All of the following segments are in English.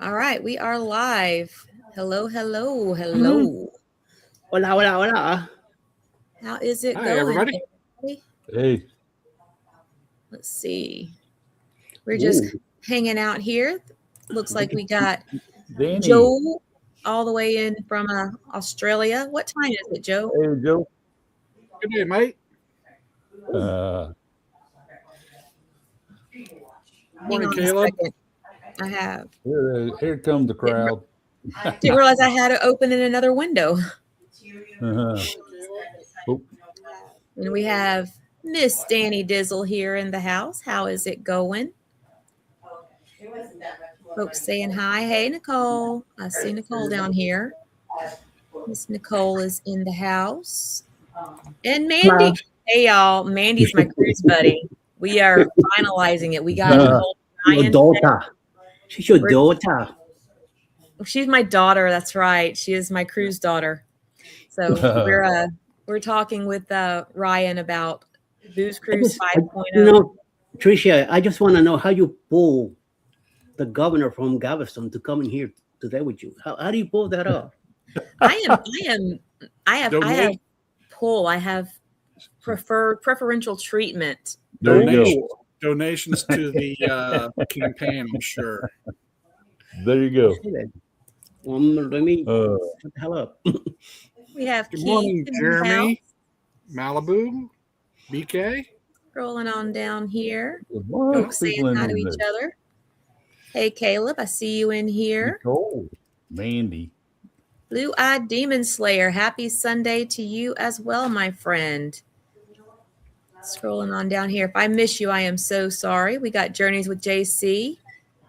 All right, we are live. Hello, hello, Mhm. hello. Hola, hola, hola. How is it Hi, going, everybody. everybody? Hey, Let's see. We're just Ooh, hanging out here. Looks like we got Danny. Joe all the way in from Australia. What time is it, Joe? Hey, Joe. Good day, mate. Uh, Hang Morning, on a Caleb. second. I have here comes the didn't, crowd. didn't realize I had to open in another window. Uh-huh. Oh, And we have Miss Danny Dizzle here in the house. How is it going? Folks saying hi. Hey, Nicole. I see Nicole down here. Miss Nicole is in the house. And hola. Mandy. Hey, y'all. Mandy's my cruise buddy. We are finalizing it. We got a hold of Your Ryan. daughter. She's your We're- daughter. She's my daughter. That's right. She is my cruise daughter. So we're talking with Ryan about Booze I Cruise just, I, 5.0. Tricia, I just want to know how you pull the governor from Galveston to come in here today with you. How do you pull that off? I have Donate, pull. I have preferential treatment. there you go. donations, donations to the campaign. I'm sure. There you go. Okay, then. Let me Uh, shut the hell up. We have Good Keith morning, in the house. Jeremy, Malibu, BK. Scrolling on down here. there's a lot of Folks saying people in hi to each there. other. Hey, Caleb, I see you in here. Nicole, Mandy. Blue-eyed Demon Slayer, happy Sunday to you as well, my friend. Scrolling on down here. If I miss you, I am so sorry. We got Journeys with JC.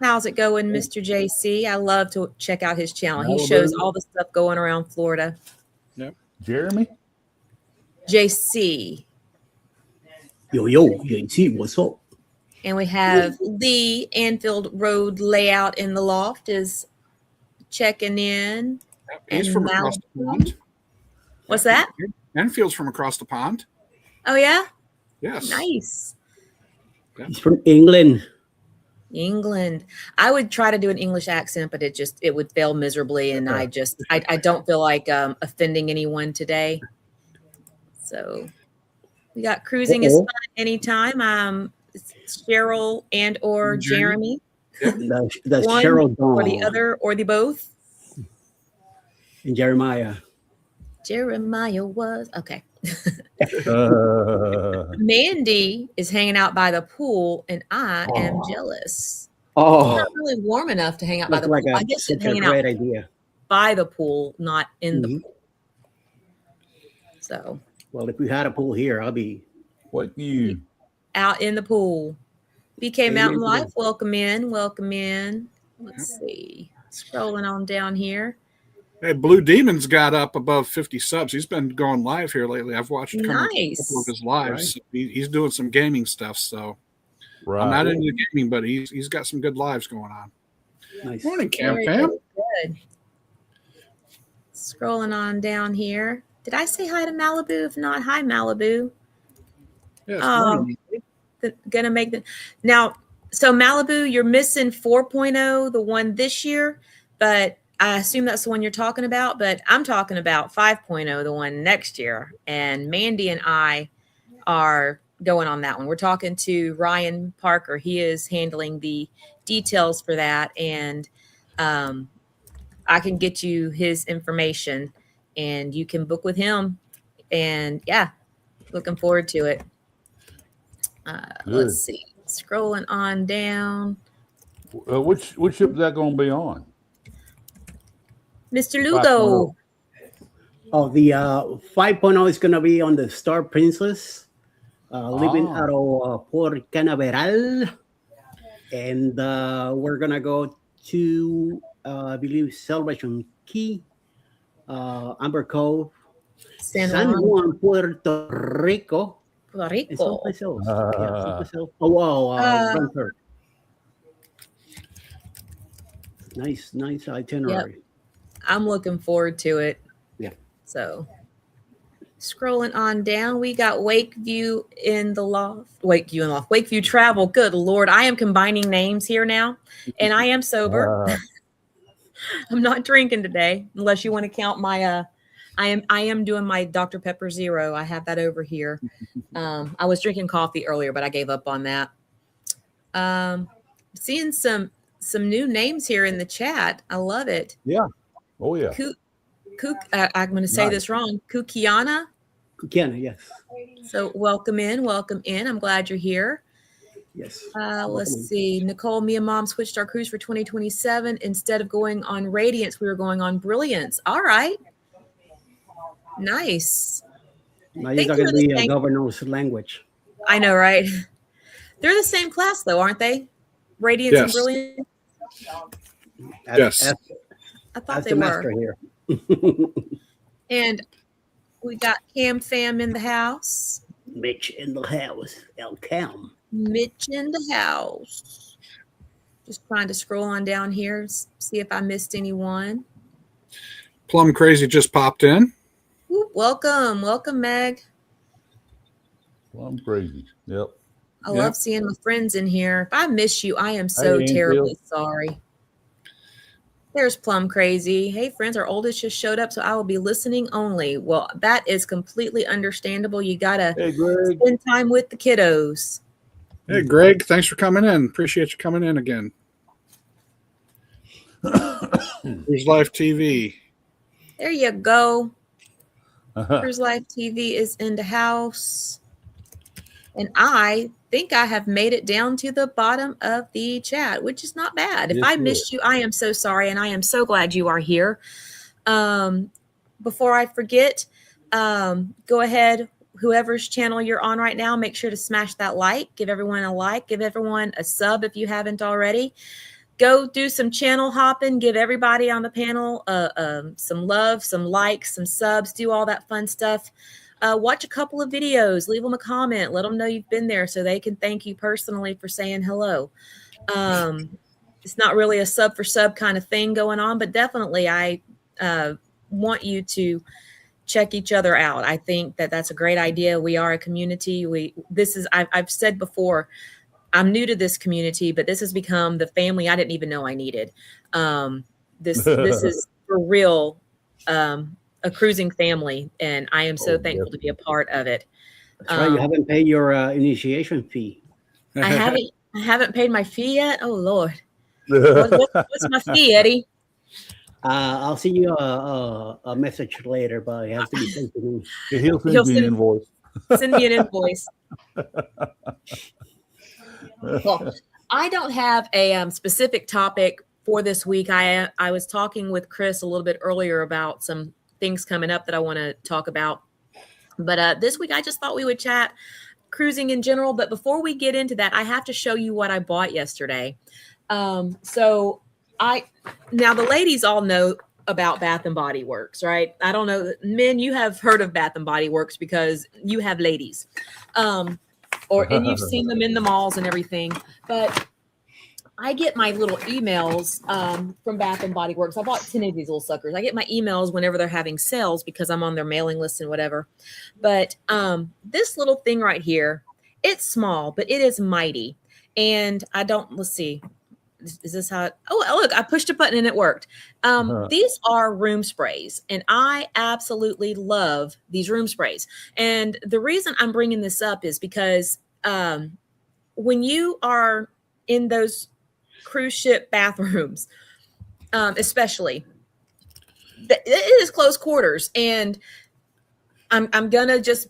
How's it going, Mr. JC? I love to check out his channel. He shows Malibu. all the stuff going around Florida. Jeremy. JC. Yo, see what's up? And we have Lee Anfield Road Layout in the Loft is checking in. He's And from across the Malibu. pond. What's that? Enfield's from across the pond. Oh, yeah? Yes. Nice. He's from England. England. I would try to do an English accent, but it would fail miserably. And I don't feel like offending anyone today. So we got cruising is fun anytime. It's Cheryl and or Jeremy. That's One Cheryl Dawn or the other or the both. and Jeremiah. Jeremiah was okay. Uh, Mandy is hanging out by the pool, and I am jealous. It's Oh, not really warm enough to hang out by that's the like pool. I guess such it's a hanging out great idea. by the pool, not in the Mhm. pool. So Well, if we had a pool here, I'll be what you? out in the pool. BK Amen Mountain to Life, that. welcome in, welcome in. Let's see. Scrolling on down here. Hey, Blue Demon's got up above 50 subs. He's been going live here lately. I've watched a couple of Nice. his lives. Right. So he's doing some gaming stuff. So I'm Right. not into gaming, but he's got some good lives going on. Nice. Morning, Cam Very Fam. good. Scrolling on down here. Did I say hi to Malibu? If not, hi Malibu. Yes, Um, morning. Gonna make the now. So Malibu, you're missing 4.0, the one this year, but I assume that's the one you're talking about. But I'm talking about 5.0, the one next year. And Mandy and I are going on that one. We're talking to Ryan Parker. He is handling the details for that, and I can get you his information, and you can book with him. And yeah, looking forward to it. Good. Let's see. Scrolling on down. Which ship is that going to be on? Mr. 5.0. Lugo. Oh, the 5.0 is going to be on the Star Princess, leaving out of Port Canaveral. And we're going to go to, I believe, Salvation Key, Amber Cove, San San Juan, Juan, Puerto Rico, Puerto and Rico. someplace else. Yeah, someplace else. Oh, wow. Dunkirk. Nice itinerary. I'm looking forward to it. Yeah. So scrolling on down, we got Wakeview in the loft. Wakeview Travel. Good Lord. I am combining names here now, and I am sober. I'm not drinking today, unless you want to count my I am doing my Dr. Pepper Zero. I have that over here. I was drinking coffee earlier, but I gave up on that. Seeing some new names here in the chat. I love it. Yeah. Oh yeah. I'm going to say this wrong. Kukiana. Kukiana, yes. So welcome in. I'm glad you're here. Yes. Let's see. Nicole, me and Mom switched our cruise for 2027. Instead of going on Radiance, we were going on Brilliance. All right. Nice. Now you're talking the governor's language. I know, right? They're the same class, though, aren't they? Radiance and Brilliance? Yes. I thought they were. Here. And we got Cam Fam in the house. Mitch in the house. El Cam. Mitch in the house. Just trying to scroll on down here, see if I missed anyone. Plum Crazy just popped in. Ooh, welcome, Meg. Plum Crazy. Yep. I love seeing my friends in here. If I miss you, I am so terribly sorry. There's Plum Crazy. Hey, friends, our oldest just showed up, so I will be listening only. Well, that is completely understandable. You got to spend time with the kiddos. Hey, Greg, thanks for coming in. Appreciate you coming in again. Here's Live TV. There you go. Here's Live TV is in the house. And I think I have made it down to the bottom of the chat, which is not bad. If I missed you, I am so sorry, and I am so glad you are here. Before I forget, go ahead, whoever's channel you're on right now, make sure to smash that like. Give everyone a like. Give everyone a sub if you haven't already. Go do some channel hopping. Give everybody on the panel some love, some likes, some subs. Do all that fun stuff. Watch a couple of videos. Leave them a comment. Let them know you've been there so they can thank you personally for saying hello. It's not really a sub for sub kind of thing going on, but definitely I want you to check each other out. I think that that's a great idea. We are a community. I've said before, I'm new to this community, but this has become the family I didn't even know I needed. This is for real. A cruising family, and I am so thankful to be a part of it. That's right. You haven't paid your initiation fee. I haven't paid my fee yet. Oh Lord, what's my fee, Eddie? I'll see you a message later, but it has to be sent to me. He'll send me an invoice. Send me an invoice. Well, I don't have a specific topic for this week. I was talking with Chris a little bit earlier about some things coming up that I want to talk about. But this week, I just thought we would chat cruising in general. But before we get into that, I have to show you what I bought yesterday. Now the ladies all know about Bath and Body Works, right? I don't know. Men, you have heard of Bath and Body Works because you have ladies. And you've seen them in the malls and everything. But I get my little emails from Bath and Body Works. I bought 10 of these little suckers. I get my emails whenever they're having sales because I'm on their mailing list and whatever. But this little thing right here, it's small, but it is mighty. And let's see. Is this how look, I pushed a button and it worked. These are room sprays, and I absolutely love these room sprays. And the reason I'm bringing this up is because when you are in those cruise ship bathrooms, especially, it is close quarters, and I'm just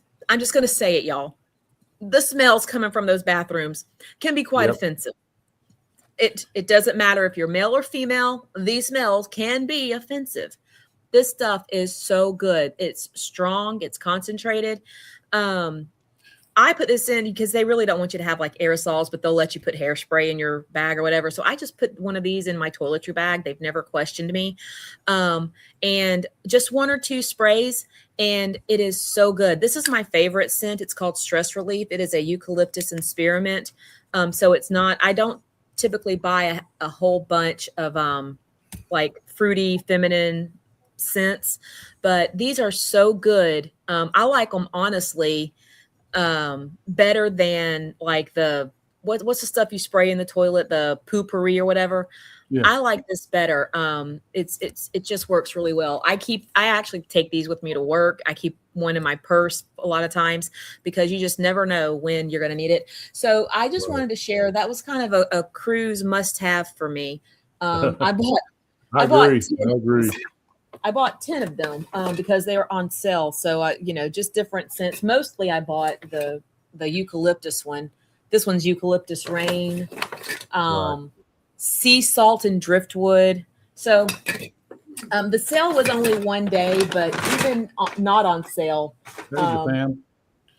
gonna say it, y'all. The smells coming from those bathrooms can be quite offensive. It doesn't matter if you're male or female. These smells can be offensive. This stuff is so good. It's strong. It's concentrated. I put this in because they really don't want you to have like aerosols, but they'll let you put hairspray in your bag or whatever. So I just put one of these in my toiletry bag. They've never questioned me. And just one or two sprays, and it is so good. This is my favorite scent. It's called Stress Relief. It is a eucalyptus and spearmint. So it's not, I don't typically buy a whole bunch of like fruity feminine scents, but these are so good. I like them honestly better than like the what's the stuff you spray in the toilet, the poopery or whatever. Yeah. I like this better. It just works really well. I actually take these with me to work. I keep one in my purse a lot of times because you just never know when you're going to need it. So I just wanted to share, that was kind of a cruise must have for me. I agree. I bought 10 of them because they were on sale. So just different scents. Mostly I bought the eucalyptus one. This one's eucalyptus rain. Sea salt and driftwood. So the sale was only one day, but even not on sale,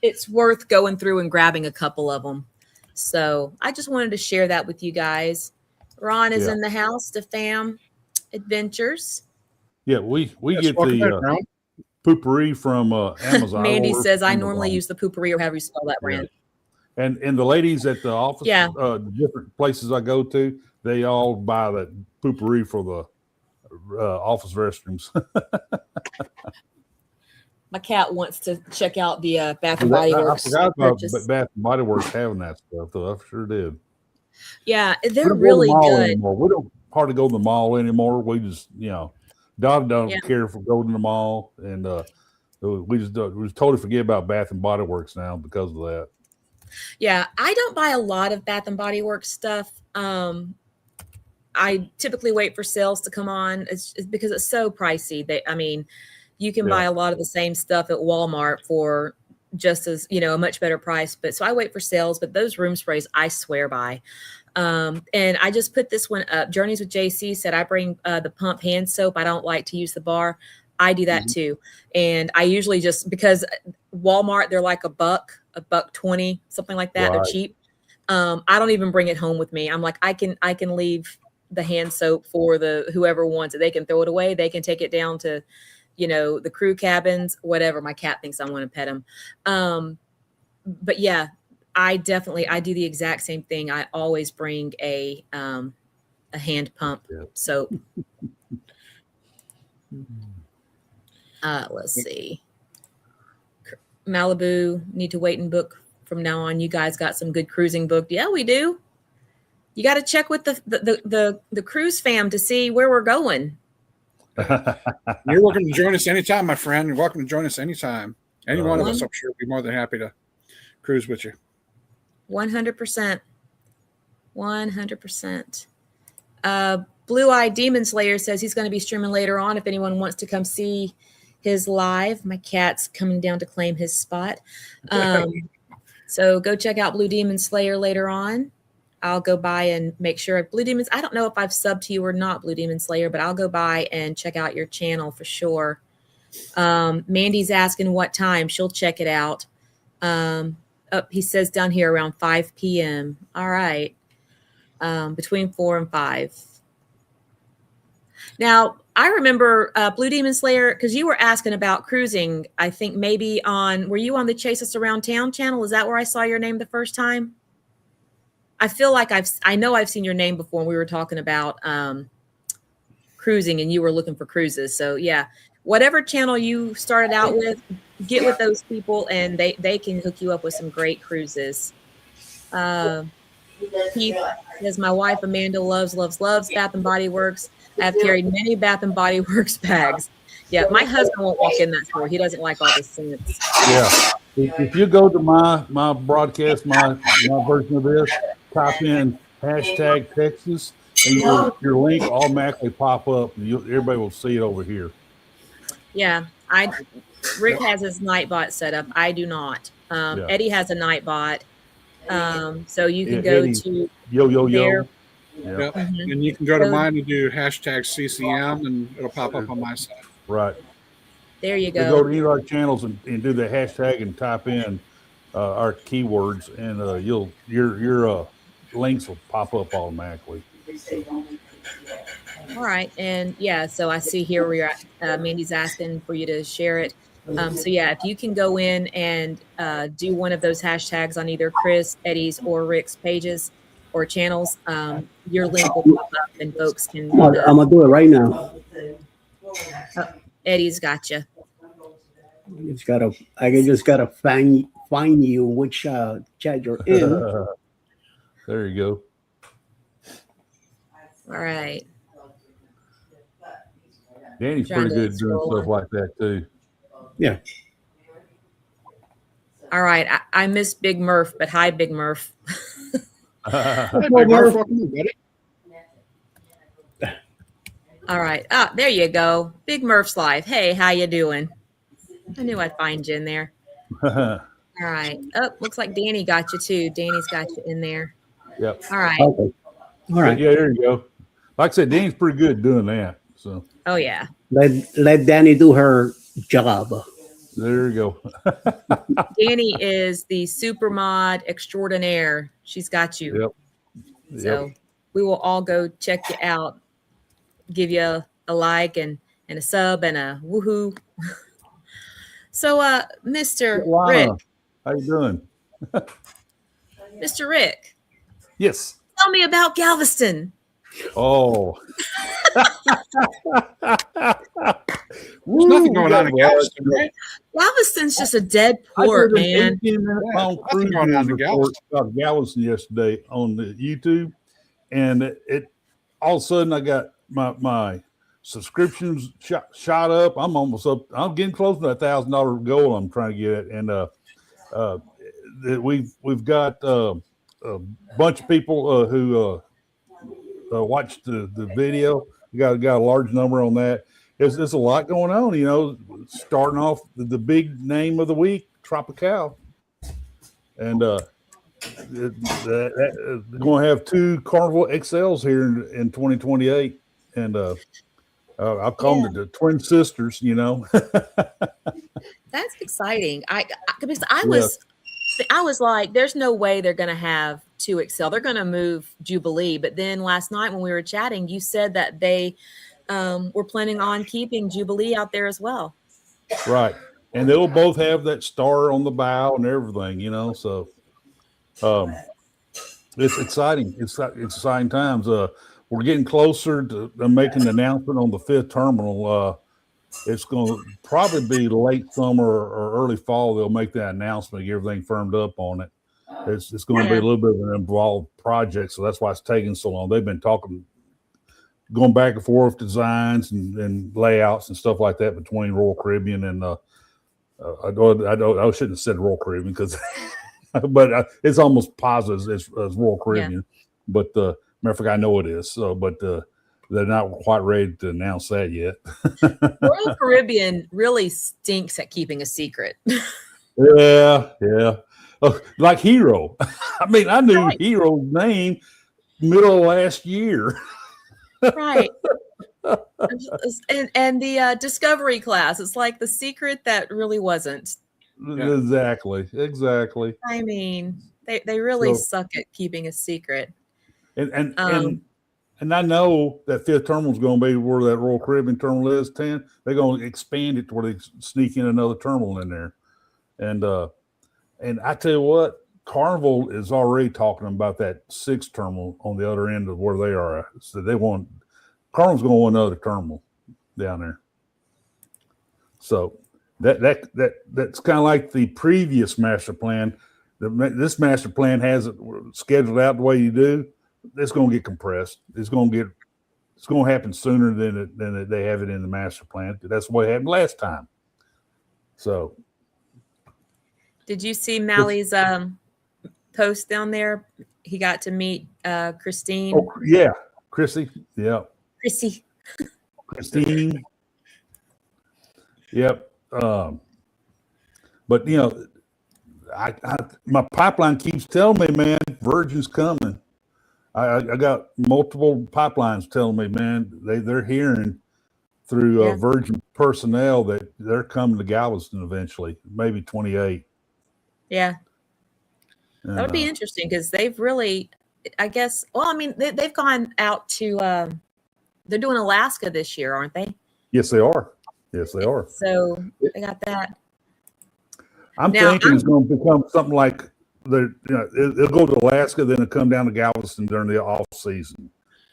it's worth going through and grabbing a couple of them. So I just wanted to share that with you guys. Ron is in the house to Fam Adventures. Yeah, we get the poopery from Amazon. Mandy says I normally use the poopery, or however you spell that brand. And the ladies at the office, different places I go to, they all buy that poopery for the office restrooms. My cat wants to check out the Bath and Body Works. I forgot about Bath and Body Works having that stuff, though. I sure did. Yeah, they're really good. Anymore. We don't hardly go to the mall anymore. We just, Dog don't care if we go to the mall, and we just totally forget about Bath and Body Works now because of that. Yeah, I don't buy a lot of Bath and Body Works stuff. I typically wait for sales to come on. It's because it's so pricey. You can buy a lot of the same stuff at Walmart for just as, a much better price. But so I wait for sales, but those room sprays, I swear by. And I just put this one up. Journeys with JC said I bring the pump hand soap. I don't like to use the bar. I do that too. And I usually just, because Walmart, they're like $1.20, something like that. Right. They're cheap. I don't even bring it home with me. I'm like, I can leave the hand soap for whoever wants it. They can throw it away. They can take it down to, the crew cabins, whatever. My cat thinks I want to pet him. But yeah, I do the exact same thing. I always bring a hand pump soap. Let's see. Malibu, need to wait and book from now on. You guys got some good cruising booked. Yeah, we do. You got to check with the cruise fam to see where we're going. You're welcome to join us anytime, my friend. You're welcome to join us anytime. Any one of us, I'm sure, would be more than happy to cruise with you. 100%. 100%. Blue Eye Demon Slayer says he's going to be streaming later on if anyone wants to come see his live. My cat's coming down to claim his spot. So go check out Blue Demon Slayer later on. I'll go by and make sure. Blue Demons, I don't know if I've subbed to you or not, Blue Demon Slayer, but I'll go by and check out your channel for sure. Mandy's asking what time. She'll check it out. He says down here around 5 p.m. All right. Between 4 and 5. Now, I remember Blue Demon Slayer, because you were asking about cruising, I think maybe were you on the Chase Us Around Town channel? Is that where I saw your name the first time? I feel like I know I've seen your name before when we were talking about cruising and you were looking for cruises. So yeah, whatever channel you started out with, get with those people and they can hook you up with some great cruises. Keith says, my wife Amanda loves Bath and Body Works. I've carried many Bath and Body Works bags. Yeah, my husband won't walk in that store. He doesn't like all the scents. Yeah. If you go to my broadcast, my version of this, type in #Texas, and your link automatically pop up, and everybody will see it over here. Yeah, Rick has his Nightbot set up. I do not. Eddie has a Nightbot, so you can go to yo. Yep. Mm-hmm. And you can go to mine and do #CCM, and it'll pop up on my side. Right. There you go. You go to either of our channels and do the hashtag and type in our keywords, and your links will pop up automatically. All right, and yeah, so I see here where you're at. Mandy's asking for you to share it. So yeah, if you can go in and do one of those hashtags on either Chris, Eddie's, or Rick's pages or channels, your link will pop up and folks can. I'm gonna do it right now. Eddie's got you. I just gotta find you which chat you're in. There you go. All right. Danny's Trying pretty to good at doing scroll stuff on. like that too. Yeah. All right. I miss Big Murph, but hi, Big Murph. Hey, Big Murph, welcome in, buddy. All right. Ah, there you go. Big Murph's live. Hey, how you doing? I knew I'd find you in there. All right. Oh, looks like Danny got you too. Danny's got you in there. Yep. All right. Okay. All right. Yeah, there you go. Like I said, Danny's pretty good at doing that. So Oh yeah. Let Danny do her job. there you go. Danny is the super mod extraordinaire. She's got you. Yep. So we will all go check you out. Give you a like and a sub and a woohoo. So Mr. Rick. Lana, how you doing? Mr. Rick, Yes. tell me about Galveston. Oh. There's nothing going on in Galveston, right? Galveston's just a dead I port, did an man. 18-minute long nothing cruise going on news in report about Galveston yesterday on the YouTube, and it all of a sudden I got my subscriptions shot up. I'm almost up. I'm getting close to $1,000 goal I'm trying to get at, and we've got a bunch of people who watched the video. We got a large number on that. There's a lot going on, you know. Starting off the big name of the week, Tropical, and they're going to have 2 Carnival XLs here in 2028, and I'll call them the twin sisters. You know, That's exciting. Because I was like, there's no way they're going to have 2 Excel. They're going to move Jubilee. But then last night when we were chatting, you said that they were planning on keeping Jubilee out there as well. right? And they'll both have that star on the bow and everything. You know, so it's exciting. It's exciting times. We're getting closer to making an announcement on the 5th terminal. It's going to probably be late summer or early fall. They'll make that announcement, get everything firmed up on it. It's going to be a little bit of an involved project, so that's why it's taking so long. They've been going back and forth designs and layouts and stuff like that between Royal Caribbean and I shouldn't have said Royal Caribbean because, but it's almost positive as Royal Caribbean. But matter of fact, I know it is. So, but they're not quite ready to announce that yet. Royal Caribbean really stinks at keeping a secret. Yeah. Like Hero. I mean, I knew Hero's name middle of last year. Right. and the Discovery class, it's like the secret that really wasn't. Yeah. Exactly. I mean, they really suck at keeping a secret. And I know that 5th terminal is going to be where that Royal Caribbean terminal is. 10. They're going to expand it to where they sneak in another terminal in there. And I tell you what, Carnival is already talking about that 6th terminal on the other end of where they are at. So Carnival's going to want another terminal down there. So that's kind of like the previous master plan. This master plan has it scheduled out the way you do. It's going to get compressed. It's going to happen sooner than they have it in the master plan. That's what happened last time. So, did you see Mally's post down there? He got to meet Christine. Oh yeah, Chrissy. Yeah, Christine. Yep. But you know, my pipeline keeps telling me, man, Virgin's coming. I got multiple pipelines telling me, man, they're hearing through Virgin personnel that they're coming to Galveston eventually, maybe 28. Yeah. That would be interesting because they've really, I guess, well, I mean, they've gone out to, they're doing Alaska this year, aren't they? Yes, they are. So they got that. I'm thinking it's going to become something like it'll go to Alaska, then it'll come down to Galveston during the off season.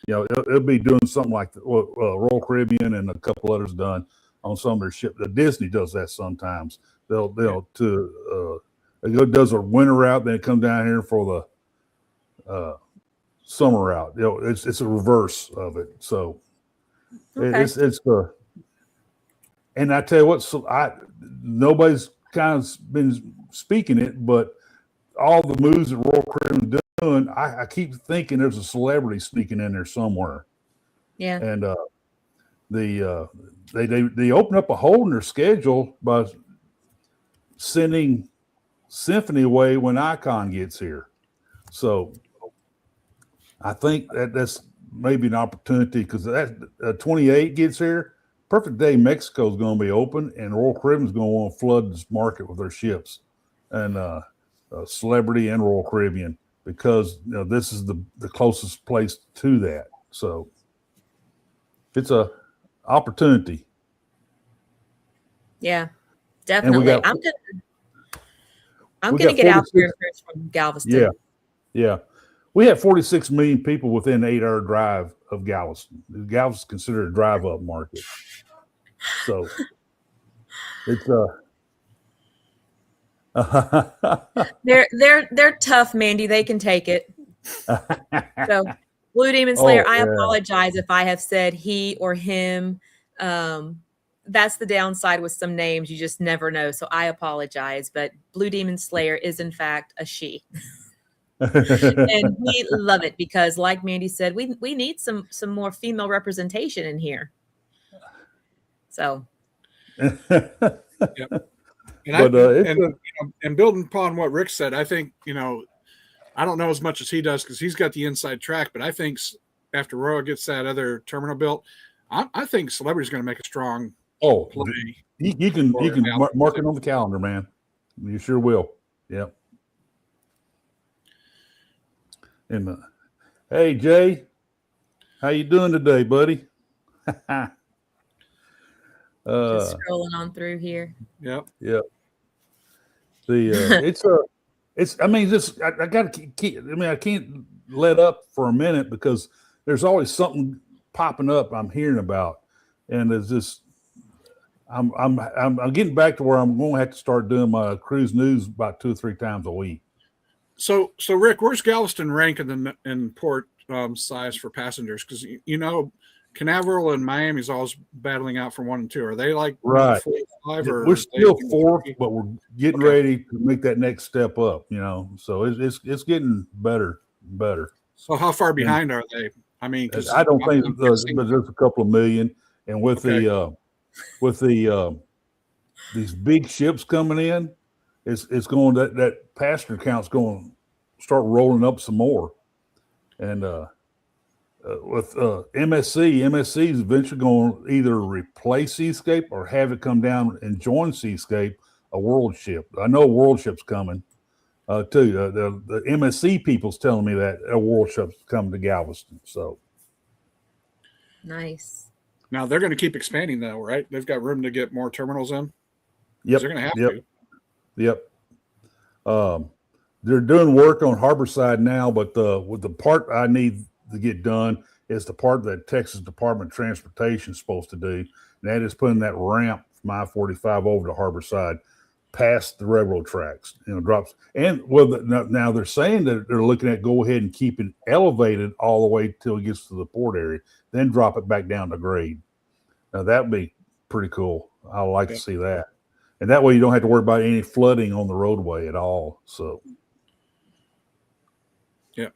You know, it'll be doing something like Royal Caribbean and a couple others done on some of their ships. Disney does that sometimes. It does a winter route, then it comes down here for the summer out. It's a reverse of it. So Okay. it's the, and I tell you what, so nobody's kind of been speaking it, but all the moves that Royal Caribbean doing, I keep thinking there's a celebrity sneaking in there somewhere. Yeah. And they open up a hole in their schedule by sending Symphony away when Icon gets here. So I think that's maybe an opportunity, because that 28 gets here. Perfect Day Mexico is going to be open, and Royal Caribbean is going to want to flood this market with their ships, and Celebrity and Royal Caribbean, because this is the closest place to that. So it's a opportunity. Yeah, definitely. I'm gonna get out there from Galveston. Yeah. We have 46 million people within an 8-hour drive of Galveston. Galveston is considered a drive-up market. So it's they're tough, Mandy. They can take it. So Blue Demon Slayer, I apologize if I have said he or him. That's the downside with some names. You just never know. So I apologize. But Blue Demon Slayer is in fact a she. And we love it because, like Mandy said, we need some more female representation in here. So Yep. And building upon what Rick said, I think, I don't know as much as he does because he's got the inside track, but I think after Royal gets that other terminal built, I think Celebrity's going to make a strong play. You can mark it on the calendar, man. You sure will. Yep. And hey, Jay, how you doing today, buddy? just scrolling on through here. Yep. The I got to keep. I mean, I can't let up for a minute because there's always something popping up I'm hearing about, and it's just I'm getting back to where I'm going to have to start doing my cruise news about 2 or 3 times a week. So Rick, where's Galveston rank in port size for passengers? Because Canaveral and Miami's always battling out for 1 and 2. Are they like right? 4 or 5, or we're still 4th, but we're getting ready to make that next step up. So it's getting better. So how far behind are they? I mean, I don't think there's a couple of million, and with these big ships coming in, it's going that passenger count's going to start rolling up some more, and with MSC is eventually going to either replace Seascape or have it come down and join Seascape, a world ship. I know a world ship's coming too. The MSC people's telling me that a world ship's coming to Galveston. So nice. Now they're going to keep expanding though, right? They've got room to get more terminals in. Yep. They're going to have to. Yep. They're doing work on Harborside now, but with the part I need to get done is the part that Texas Department of Transportation is supposed to do, and that is putting that ramp from I-45 over to Harborside past the railroad tracks, drops. And now they're saying that they're looking at go ahead and keep it elevated all the way till it gets to the port area, then drop it back down to grade. Now that'd be pretty cool. I'd like to see that. And that way you don't have to worry about any flooding on the roadway at all. So yeah.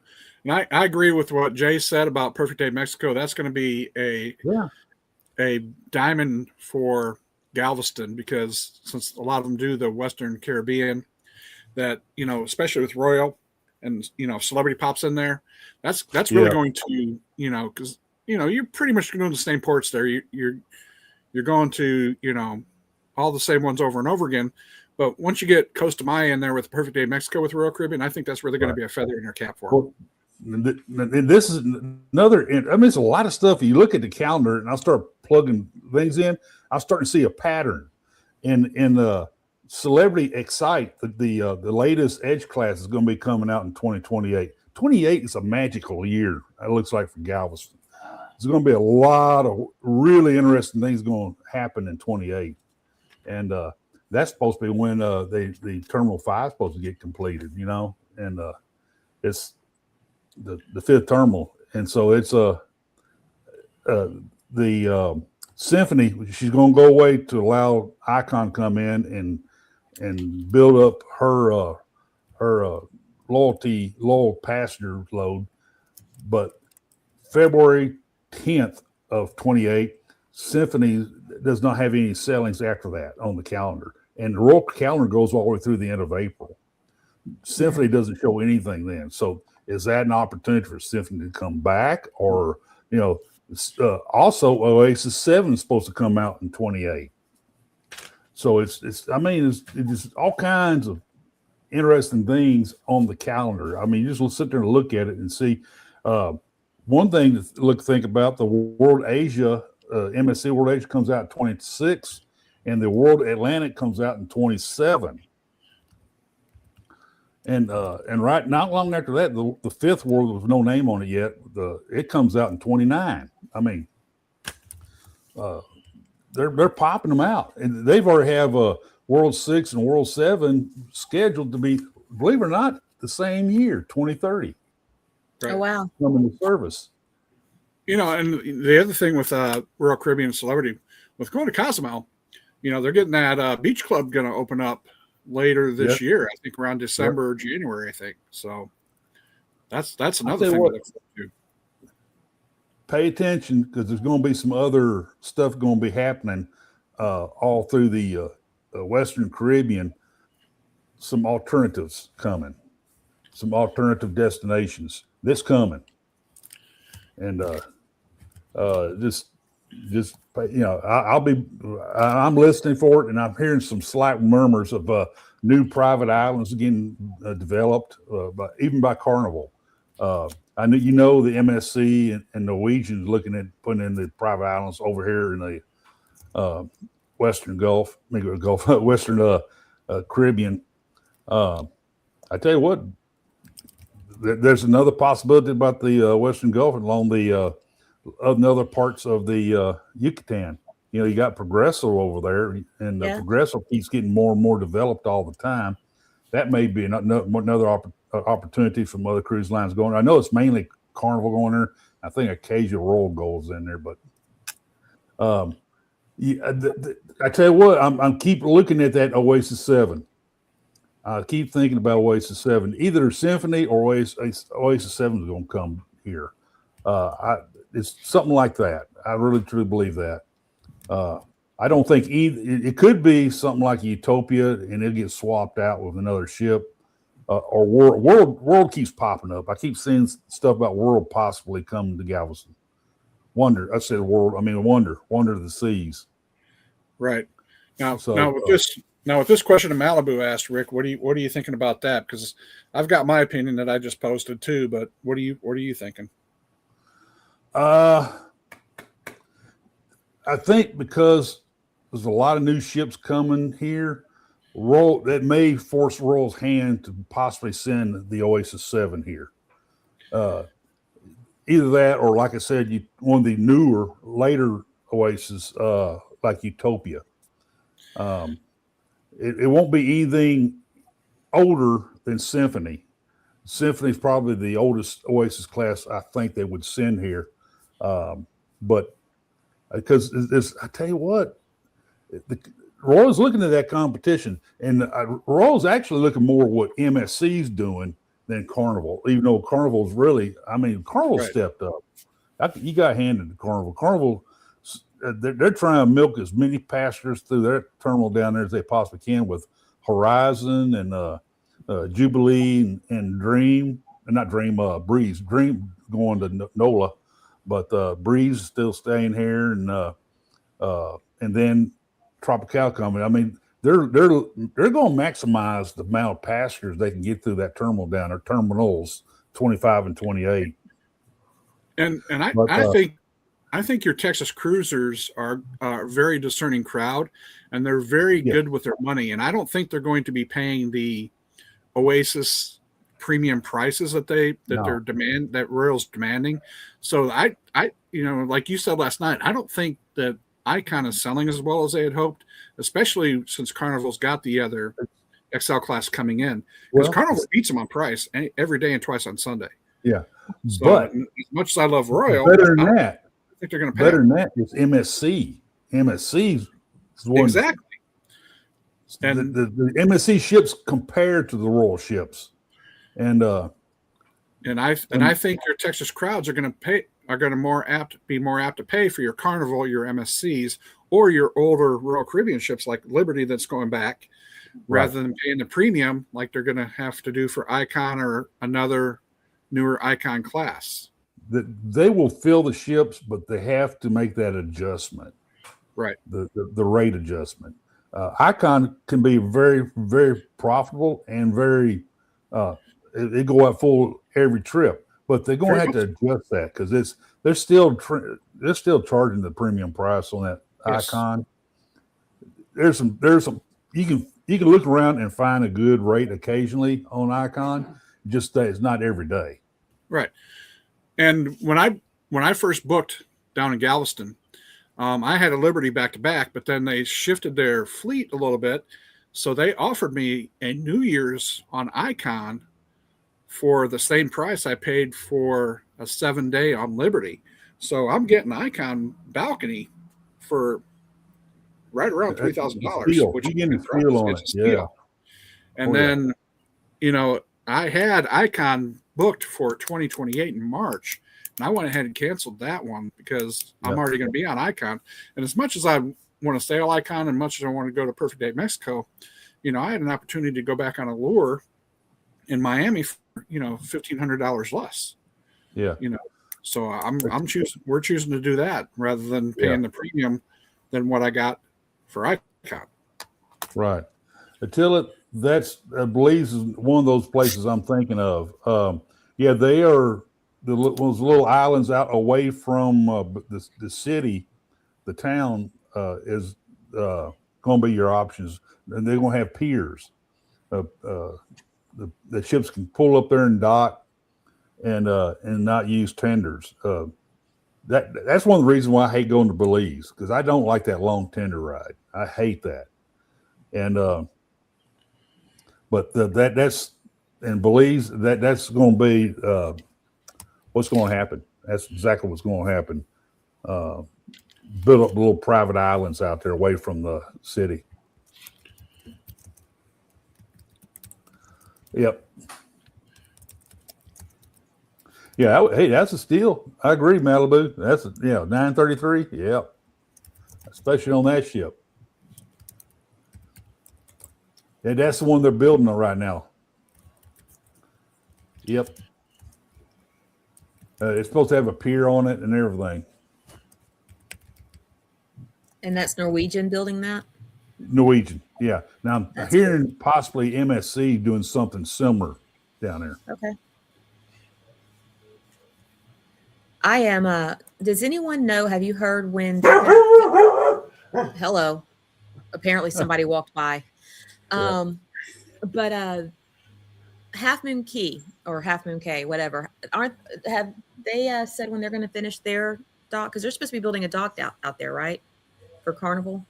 And I agree with what Jay said about Perfect Day Mexico. That's going to be a diamond for Galveston, because since a lot of them do the Western Caribbean, that especially with Royal and Celebrity pops in there, that's really going to because you're pretty much doing the same ports there. You're going to all the same ones over and over again. But once you get Costa Maya in there with Perfect Day Mexico with Royal Caribbean, I think that's really going to be a feather in your cap for them. And this is another. I mean, it's a lot of stuff. You look at the calendar, and I'll start plugging things in. I'm starting to see a pattern in the Celebrity Excite. The latest Edge class is going to be coming out in 2028. 28 is a magical year. It looks like for Galveston. There's going to be a lot of really interesting things going to happen in 28, and that's supposed to be when the Terminal 5 is supposed to get completed. And the fifth terminal, and so it's the Symphony. She's going to go away to allow Icon come in and build up her loyal passenger load. But February 10th of 28, Symphony does not have any sailings after that on the calendar, and the Royal calendar goes all the way through the end of April. Symphony doesn't show anything then. So is that an opportunity for Symphony to come back, or also Oasis 7 is supposed to come out in 28. So it's just all kinds of interesting things on the calendar. I mean, you just sit there and look at it and see. One thing to think about, the World Asia, MSC World Asia comes out in 26, and the World Atlantic comes out in 27. And right not long after that, the fifth world with no name on it yet, it comes out in 29. I mean, they're popping them out, and they've already have World 6 and World 7 scheduled to be, believe it or not, the same year, 2030. Right. Oh, wow. Coming to service. And the other thing with Royal Caribbean Celebrity, with going to Cozumel, they're getting that beach club going to open up later this year. I think around December or January, I think. So that's another thing to look forward to. Pay attention, because there's going to be some other stuff going to be happening all through the Western Caribbean. Some alternatives coming, some alternative destinations. This coming, and I'm listening for it, and I'm hearing some slight murmurs of new private islands getting developed, even by Carnival. I know the MSC and Norwegians looking at putting in the private islands over here in the Western Gulf, Western Caribbean. I tell you what, there's another possibility about the Western Gulf along the other parts of the Yucatan. You got Progreso over there, and Progreso keeps getting more and more developed all the time. That may be another opportunity from other cruise lines going. I know it's mainly Carnival going there. I think occasional Royal goes in there, but I tell you what, I'm keep looking at that Oasis 7. I keep thinking about Oasis 7. Either Symphony or Oasis 7 is going to come here. It's something like that. I really truly believe that. I don't think either. It could be something like Utopia, and it'll get swapped out with another ship. Or World keeps popping up. I keep seeing stuff about World possibly coming to Galveston. Wonder. I said World. I mean Wonder of the Seas. Right. Now with this question of Malibu asked, Rick, what are you thinking about that? Because I've got my opinion that I just posted too, but what are you thinking? I think because there's a lot of new ships coming here, that may force Royal's hand to possibly send the Oasis 7 here. Either that, or like I said, one of the newer, later Oasis, like Utopia. It won't be anything older than Symphony. Symphony is probably the oldest Oasis class I think they would send here. But because I tell you what, Royal's looking at that competition, and Royal's actually looking more at what MSC's doing than Carnival, even though Carnival's Carnival stepped up. You got handed to Carnival. Carnival, they're trying to milk as many passengers through their terminal down there as they possibly can with Horizon and Jubilee and Dream, not Dream, Breeze. Dream going to NOLA, but Breeze still staying here, and then Tropical coming. I mean, they're going to maximize the amount of passengers they can get through that terminal down there, terminals 25 and 28. And I think your Texas cruisers are a very discerning crowd, and they're very good with their money. And I don't think they're going to be paying the Oasis premium prices that that Royal's demanding. So I like you said last night, I don't think that Icon is selling as well as they had hoped, especially since Carnival's got the other XL class coming in. Because Carnival beats them on price every day and twice on Sunday. Yeah. So But as much as I love Royal, better than I that, think they're going to pay. better than that is MSC. MSC is one Exactly. the, And the MSC ships compared to the Royal ships, and I think your Texas crowds are going to be more apt to pay for your Carnival, your MSCs, or your older Royal Caribbean ships like Liberty that's going back, rather than paying the premium like they're going to have to do for Icon or another newer Icon class. they will fill the ships, but they have to make that adjustment, Right. the rate adjustment. Icon can be very, very profitable and very they go out full every trip, but they're going to have to adjust that because they're still charging the premium price on that Icon. There's some you can look around and find a good rate occasionally on Icon, just that it's not every day. Right. And when I first booked down in Galveston, I had a Liberty back to back, but then they shifted their fleet a little bit, so they offered me a New Year's on Icon for the same price I paid for a 7-day on Liberty. So I'm getting Icon balcony for right around $3,000, which you're getting a steal on it. Yeah. And then, I had Icon booked for 2028 in March, and I went ahead and canceled that one because I'm already going to be on Icon. And as much as I want to sail Icon and much as I want to go to Perfect Day Mexico, I had an opportunity to go back on a lure in Miami for, $1,500 less. Yeah. So we're choosing to do that rather than paying the premium than what I got for Icon. Right. Belize is one of those places I'm thinking of. They are those little islands out away from the city. The town is going to be your options, and they're going to have piers. The ships can pull up there and dock, and not use tenders. That's one of the reasons why I hate going to Belize, because I don't like that long tender ride. I hate that. And but that's in Belize. That's going to be what's going to happen. That's exactly what's going to happen. Build up little private islands out there away from the city. Yep. Yeah. Hey, that's a steal. I agree, Malibu. That's 933. Yep. Especially on that ship. Yeah, that's the one they're building right now. Yep. It's supposed to have a pier on it and everything. And that's Norwegian building that? Norwegian, yeah. Now I'm hearing good. possibly MSC doing something similar down there. Okay. I am. Does anyone know? Have you heard when? Hello. Apparently, somebody walked by. But Half Moon Key or Half Moon Cay, whatever. Have they said when they're going to finish their dock? Because they're supposed to be building a dock out there, right? For Carnival.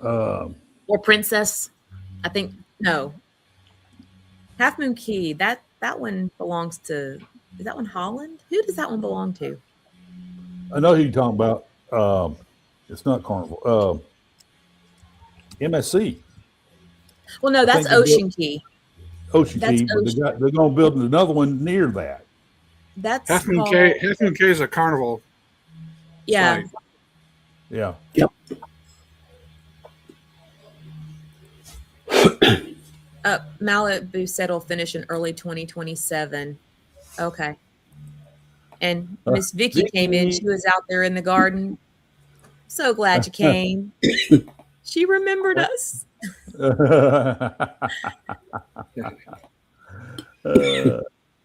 Or Princess, I think. No. Half Moon Key. That one belongs to. Is that one Holland? Who does that one belong to? I know who you're talking about. It's not Carnival. MSC. Well, no, that's Ocean Key. Ocean Key, but they're going to build another one near that. That's Half Moon Cay is a Carnival. Yeah. Site. Yeah. Yep. Malibu said it'll finish in early 2027. Okay. And Miss Vicky came in. She was out there in the garden. So glad you came. She remembered us.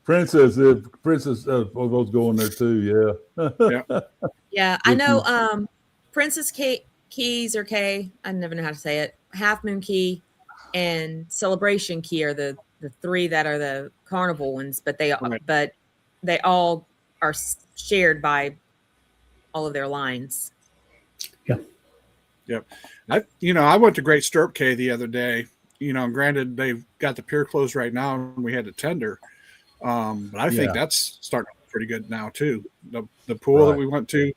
Princess was going there too. Yeah. Yeah, I know. Princess Keys or K. I never know how to say it. Half Moon Key and Celebration Key are the three that are the Carnival ones, but they all are shared by all of their lines. Yep. I went to Great Stirrup Cay the other day. Granted they've got the pier closed right now and we had to tender. But I think Yeah. that's starting pretty good now too. The pool that we went to,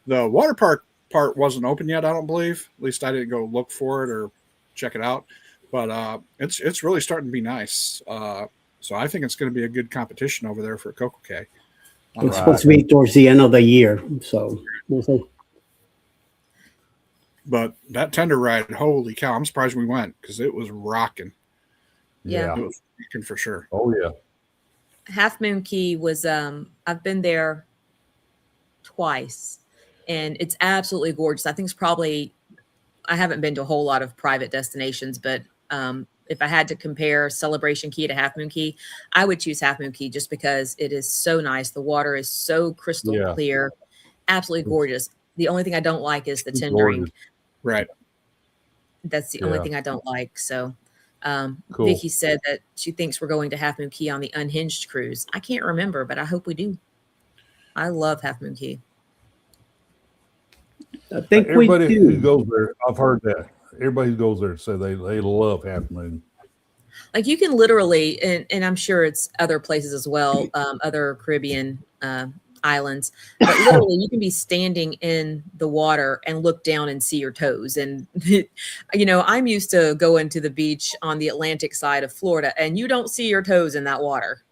the water park part wasn't open yet, I don't believe. At least I didn't go look for it or check it out. But it's really starting to be nice. So I think it's going to be a good competition over there for Coco Cay. It's supposed to be towards the end of the year, so we'll see. But that tender ride, holy cow! I'm surprised we went because it was rocking. Yeah. It was rocking for sure. Oh yeah. Half Moon Key was I've been there twice, and it's absolutely gorgeous. I think it's probably, I haven't been to a whole lot of private destinations, but if I had to compare Celebration Key to Half Moon Key, I would choose Half Moon Key just because it is so nice. The water is so crystal clear, absolutely gorgeous. The only thing I don't like is the tendering. Gorgeous. Right. That's the only thing I don't like. So Cool. Vicky said that she thinks we're going to Half Moon Key on the Unhinged cruise. I can't remember, but I hope we do. I love Half Moon Key. I think Everybody we who do. goes there, I've heard that. Everybody who goes there say they love Half Moon. Like you can literally, and I'm sure it's other places as well, other Caribbean islands, but literally you can be standing in the water and look down and see your toes. And, you know, I'm used to going to the beach on the Atlantic side of Florida and you don't see your toes in that water.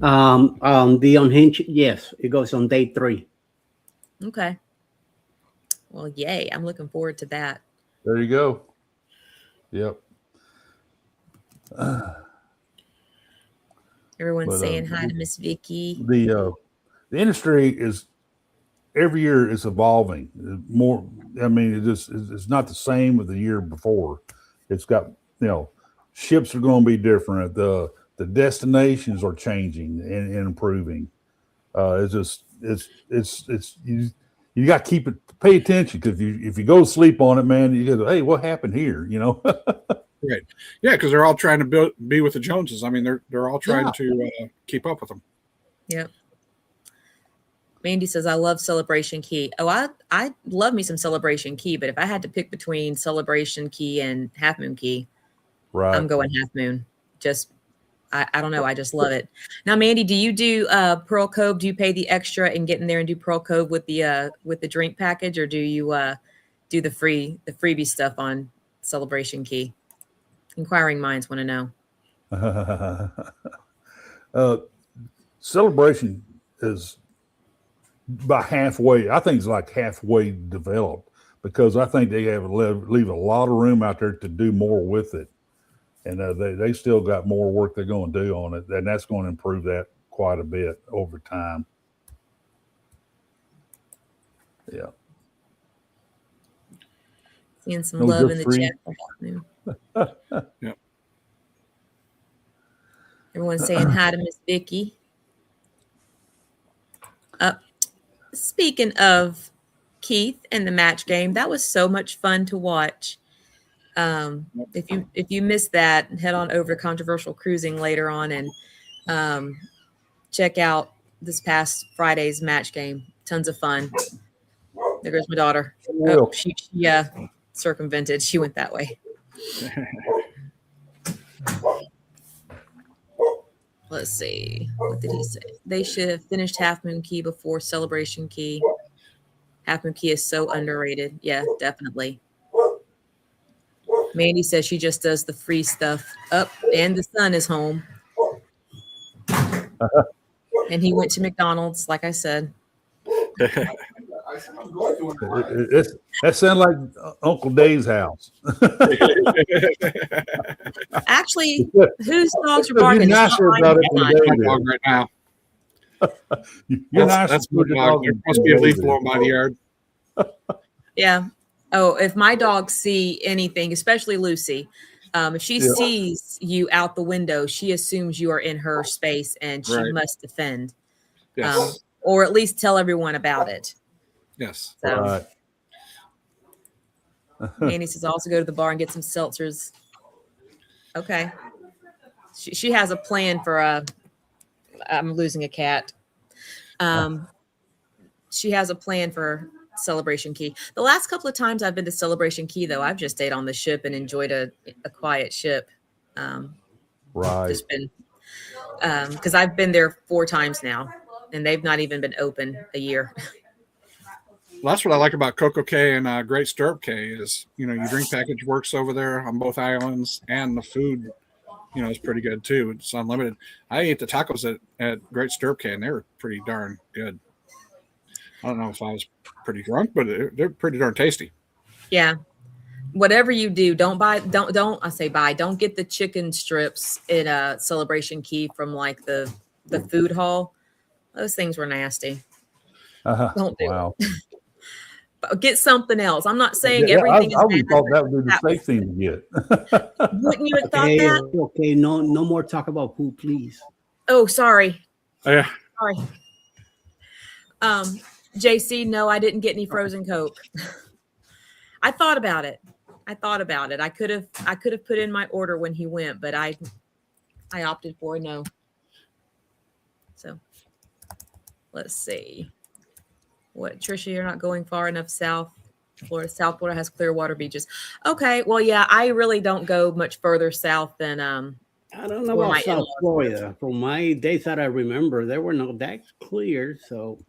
The Unhinged, yes, it goes on day 3. Okay. Well, yay. I'm looking forward to that. There you go. Yep. Everyone's saying hi to Miss Vicky. The industry is every year is evolving more. I mean, it's not the same with the year before. It's got, you know, ships are going to be different. The destinations are changing and improving. You got to keep it, pay attention, because if you go to sleep on it, man, you go, hey, what happened here? You know. Right. Yeah, because they're all trying to be with the Joneses. I mean, they're all trying to keep up with them. Yep. Mandy says, I love Celebration Key. Oh, I love me some Celebration Key, but if I had to pick between Celebration Key and Half Moon Key, Right. I'm going Half Moon. Just, I don't know. I just love it. Now, Mandy, do you do Pearl Cove? Do you pay the extra and get in there and do Pearl Cove with the drink package, or do you do the freebie stuff on Celebration Key? Inquiring minds want to know. Celebration is about halfway. I think it's like halfway developed, because I think they have leave a lot of room out there to do more with it, and they still got more work they're going to do on it, and that's going to improve that quite a bit over time. Yeah. Seeing some love in the chat for Half Moon. Yep. Everyone's saying hi to Miss Vicky. Speaking of Keith and the match game, that was so much fun to watch. If you missed that, head on over to Controversial Cruising later on and check out this past Friday's match game. Tons of fun. There goes my daughter. Oh, she circumvented. She went that way. Let's see. What did he say? They should have finished Half Moon Key before Celebration Key. Half Moon Key is so underrated. Yeah, definitely. Mandy says she just does the free stuff up, and the son is home. And he went to McDonald's, like I said. That sounds like Uncle Dave's house. Actually, whose dogs are barking? You're nicer about it than My dog right now. You're nicer. That's my dog. There must be a leaf blowing by the yard. Yeah. Oh, if my dogs see anything, especially Lucy, if she sees you out the window, she assumes you are in her space and she must defend. Yes. Or at least tell everyone about it. Yes. So, Right. Annie says also go to the bar and get some seltzers. Okay. She has a plan for I'm losing a cat. She has a plan for Celebration Key. The last couple of times I've been to Celebration Key, though, I've just stayed on the ship and enjoyed a quiet ship. Right. Just been because I've been there 4 times now, and they've not even been open a year. Well, that's what I like about Coco Cay and Great Stirrup Cay is, your drink package works over there on both islands, and the food, is pretty good too. It's unlimited. I ate the tacos at Great Stirrup Cay, and they were pretty darn good. I don't know if I was pretty drunk, but they're pretty darn tasty. Yeah. Whatever you do, don't get the chicken strips in Celebration Key from like the food hall. Those things were nasty. Don't do Wow. it. Get something else. I'm not saying everything I is would thought that would be the safe thing to get. Wouldn't you have thought Okay, that? okay, no more talk about food, please. Oh, sorry. Yeah. Sorry. JC, no, I didn't get any frozen Coke. I thought about it. I could have put in my order when he went, but I opted for a no. So let's see. What, Tricia, you're not going far enough south. South Florida has clear water beaches. Okay, well, yeah, I really don't go much further south than I don't know about South Florida. From my days that I remember, they were not that clear. So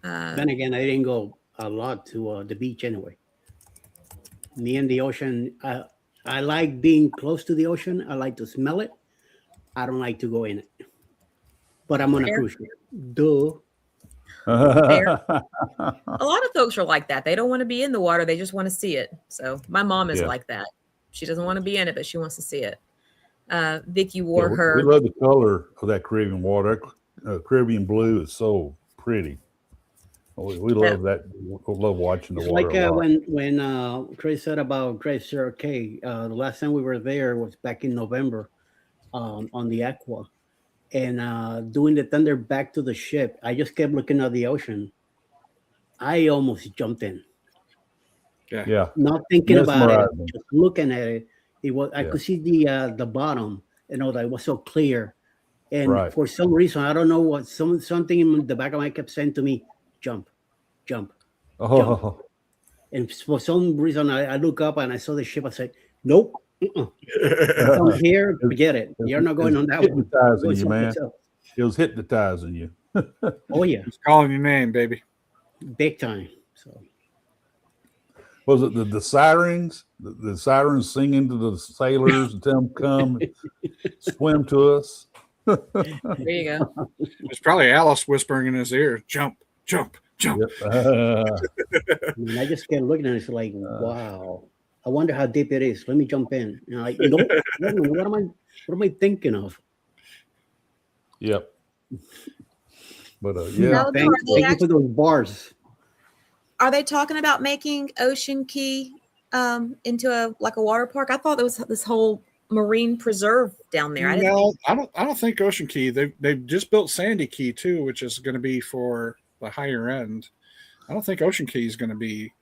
then again, I didn't go a lot to the beach anyway. Me and the ocean, I like being close to the ocean. I like to smell it. I don't like to go in it. But I'm on a cruise ship. Duh. A lot of folks are like that. They don't want to be in the water. They just want to see it. So my mom is like that. She doesn't want to be in it, but she wants to see it. Vicky wore her. We love the color of that Caribbean water. Caribbean blue is so pretty. We love that. We love watching the water. Like when Trey said about Great Stirrup Cay, the last time we were there was back in November on the Aqua. And doing the thunder back to the ship, I just kept looking at the ocean. I almost jumped in. Yeah. Not thinking about it, just looking at it. It was I could see the bottom, that it was so clear. And for some reason, I don't know what, something in the back of my head kept saying to me, jump. Jump. And for some reason, I look up and I saw the ship. I said, nope. From here, forget it. You're not going on that one. Hypnotizing you, man. It was hypnotizing you. Oh yeah, it's calling your name, baby, big time. So was it the sirens? The sirens singing to the sailors and tell them come swim to us. There you go. It's probably Alice whispering in his ear, "Jump, jump, jump." Yep. I just kept looking at it. It's like, wow. I wonder how deep it is. Let me jump in. Like, what am I thinking of? Yep. But thank you for those bars. Are they talking about making Ocean Key into a water park? I thought there was this whole marine preserve down there. I don't think Ocean Key. They've just built Sandy Key too, which is going to be for the higher end. I don't think Ocean Key is going to be.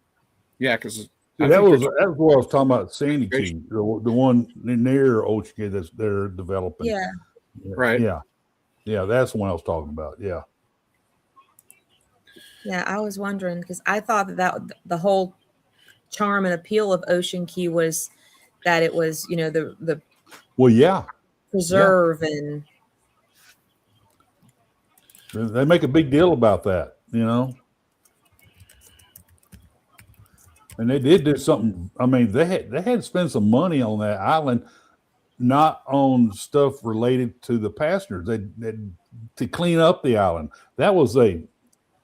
Yeah, because. That was what I was talking about. Sandy Key, the one near Ocean Key that they're developing. Yeah. Right. Yeah. That's the one I was talking about. Yeah. Yeah, I was wondering because I thought that the whole charm and appeal of Ocean Key was that it was, the preserve and they make a big deal about that, And they did do something. I mean, they had to spend some money on that island, not on stuff related to the passengers. They to clean up the island. That was a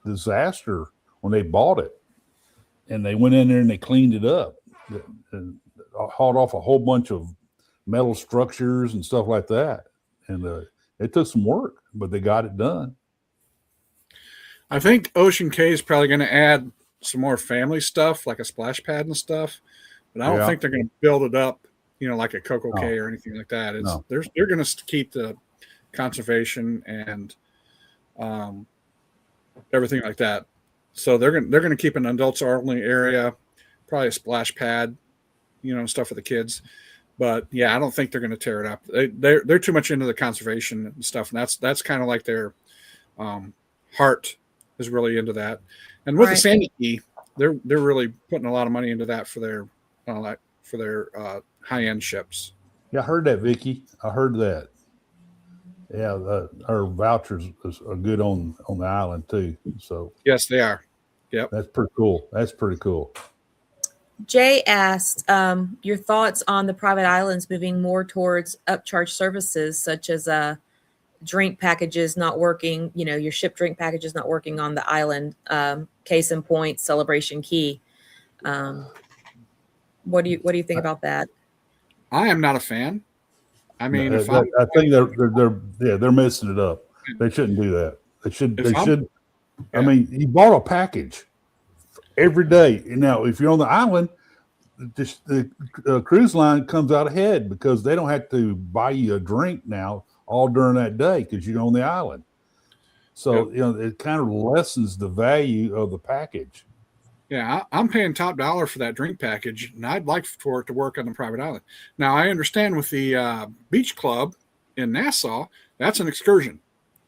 disaster when they bought it, and they went in there and they cleaned it up, and hauled off a whole bunch of metal structures and stuff like that. And it took some work, but they got it done. I think Ocean Cay is probably going to add some more family stuff, like a splash pad and stuff, but I don't think they're going to build it up, like a Coco Cay or anything like that. They're going to keep the conservation and everything like that. So they're going to keep an adults only area, probably a splash pad, stuff for the kids. But yeah, I don't think they're going to tear it up. They're too much into the conservation and stuff, and that's kind of like their heart is really into that. And with the Sandy Key, they're really putting a lot of money into that for their high end ships. Yeah, I heard that, Vicky. I heard that. Yeah, our vouchers are good on the island too. So Yes, they are. Yep. that's pretty cool. That's pretty cool. Jay asked your thoughts on the private islands moving more towards upcharge services such as drink packages not working, your ship drink packages not working on the island. Case in point, Celebration Key. What do you think about that? I am not a fan. I mean, if I think they're messing it up. They shouldn't do that. They should. I mean, you bought a package every day. Now, if you're on the island, the cruise line comes out ahead because they don't have to buy you a drink now all during that day because you're on the island. So it kind of lessens the value of the package. Yeah, I'm paying top dollar for that drink package, and I'd like for it to work on the private island. Now, I understand with the beach club in Nassau, that's an excursion.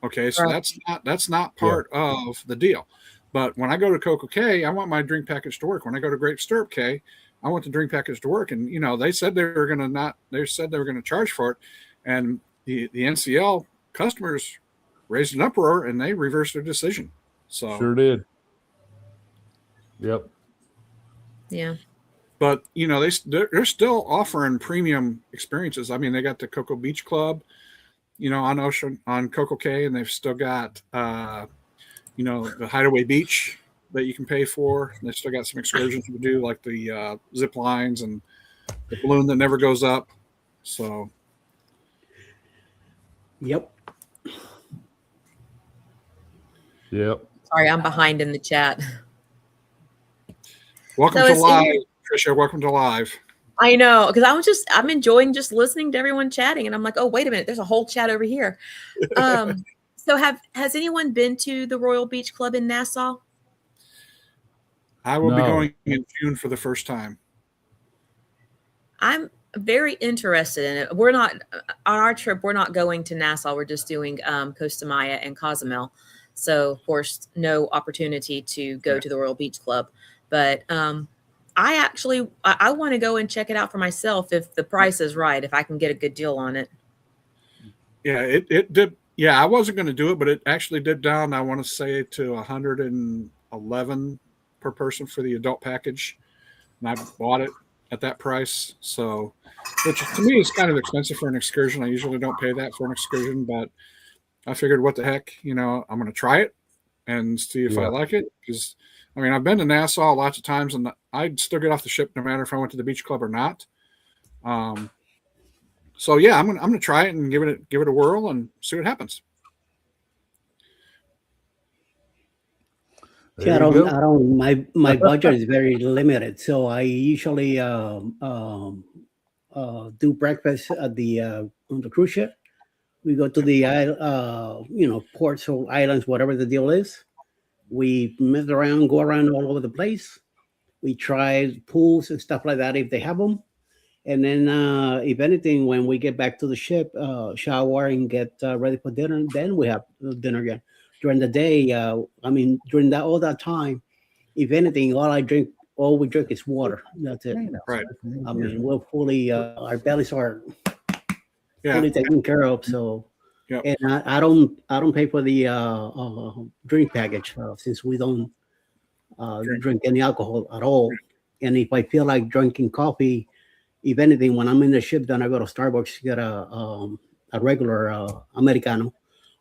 Okay, so Right. that's not part of the deal. But when I go to Coco Cay, I want my drink package to work. When I go to Great Stirrup Cay, I want the drink package to work. And they said they were going to charge for it, and the NCL customers raised an uproar and they reversed their decision. So Sure did. Yep. Yeah. But they're still offering premium experiences. I mean, they got the Cocoa Beach Club, on Coco Cay, and they've still got the Hideaway Beach that you can pay for. And they still got some excursions to do, like the zip lines and the balloon that never goes up. So, Yep. Sorry, I'm behind in the chat. welcome So to it's- live, Tricia. Welcome to live. I know, because I'm enjoying just listening to everyone chatting, and I'm like, oh, wait a minute, there's a whole chat over here. So has anyone been to the Royal Beach Club in Nassau? I will be No. going in June for the first time. I'm very interested in it. We're not on our trip. We're not going to Nassau. We're just doing Costa Maya and Cozumel. So of course, no opportunity to go to the Royal Beach Club. But I want to go and check it out for myself if the price is right. If I can get a good deal on it. Yeah, it did. Yeah, I wasn't going to do it, but it actually did down. I want to say to 111 per person for the adult package, and I bought it at that price. So, which to me is kind of expensive for an excursion. I usually don't pay that for an excursion, but I figured, what the heck, I'm going to try it and see if I like it. Because I mean, I've been to Nassau lots of times, and I'd still get off the ship no matter if I went to the beach club or not. So yeah, I'm gonna try it and give it a whirl and see what happens. Yeah, I don't. My budget is very limited, so I usually do breakfast at the on the cruise ship. We go to the ports or islands, whatever the deal is. We mess around, go around all over the place. We try pools and stuff like that if they have them. And then, if anything, when we get back to the ship, shower and get ready for dinner, then we have dinner again. During the day, during all that time, if anything, all we drink is water. That's it. Right. I mean, we're fully, our bellies are fully taken care of. So, and I don't pay for the drink package since we don't drink any alcohol at all. And if I feel like drinking coffee, if anything, when I'm in the ship, then I go to Starbucks to get a regular Americano.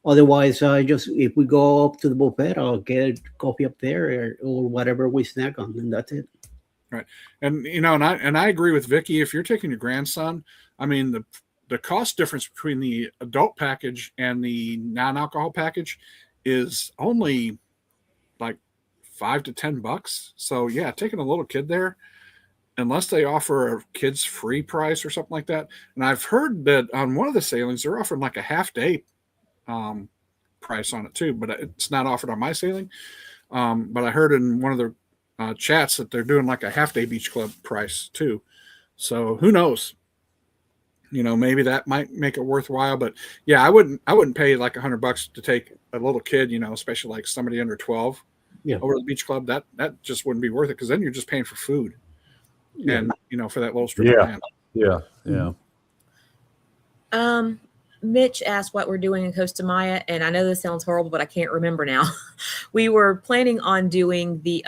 Otherwise, if we go up to the buffet, I'll get coffee up there or whatever we snack on, and that's it. Right, and I agree with Vicky. If you're taking your grandson, I mean the cost difference between the adult package and the non-alcohol package is only like $5 to $10. So yeah, taking a little kid there, unless they offer a kids free price or something like that. And I've heard that on one of the sailings, they're offering like a half day price on it too, but it's not offered on my sailing. But I heard in one of the chats that they're doing like a half day beach club price too. So who knows? Maybe that might make it worthwhile, but yeah, I wouldn't pay like $100 to take a little kid, especially like somebody under 12 over the beach club. That just wouldn't be worth it. Cause then you're just paying for food and, for that little strip of land. Yeah. Mitch asked what we're doing in Costa Maya, and I know this sounds horrible, but I can't remember now. We were planning on doing the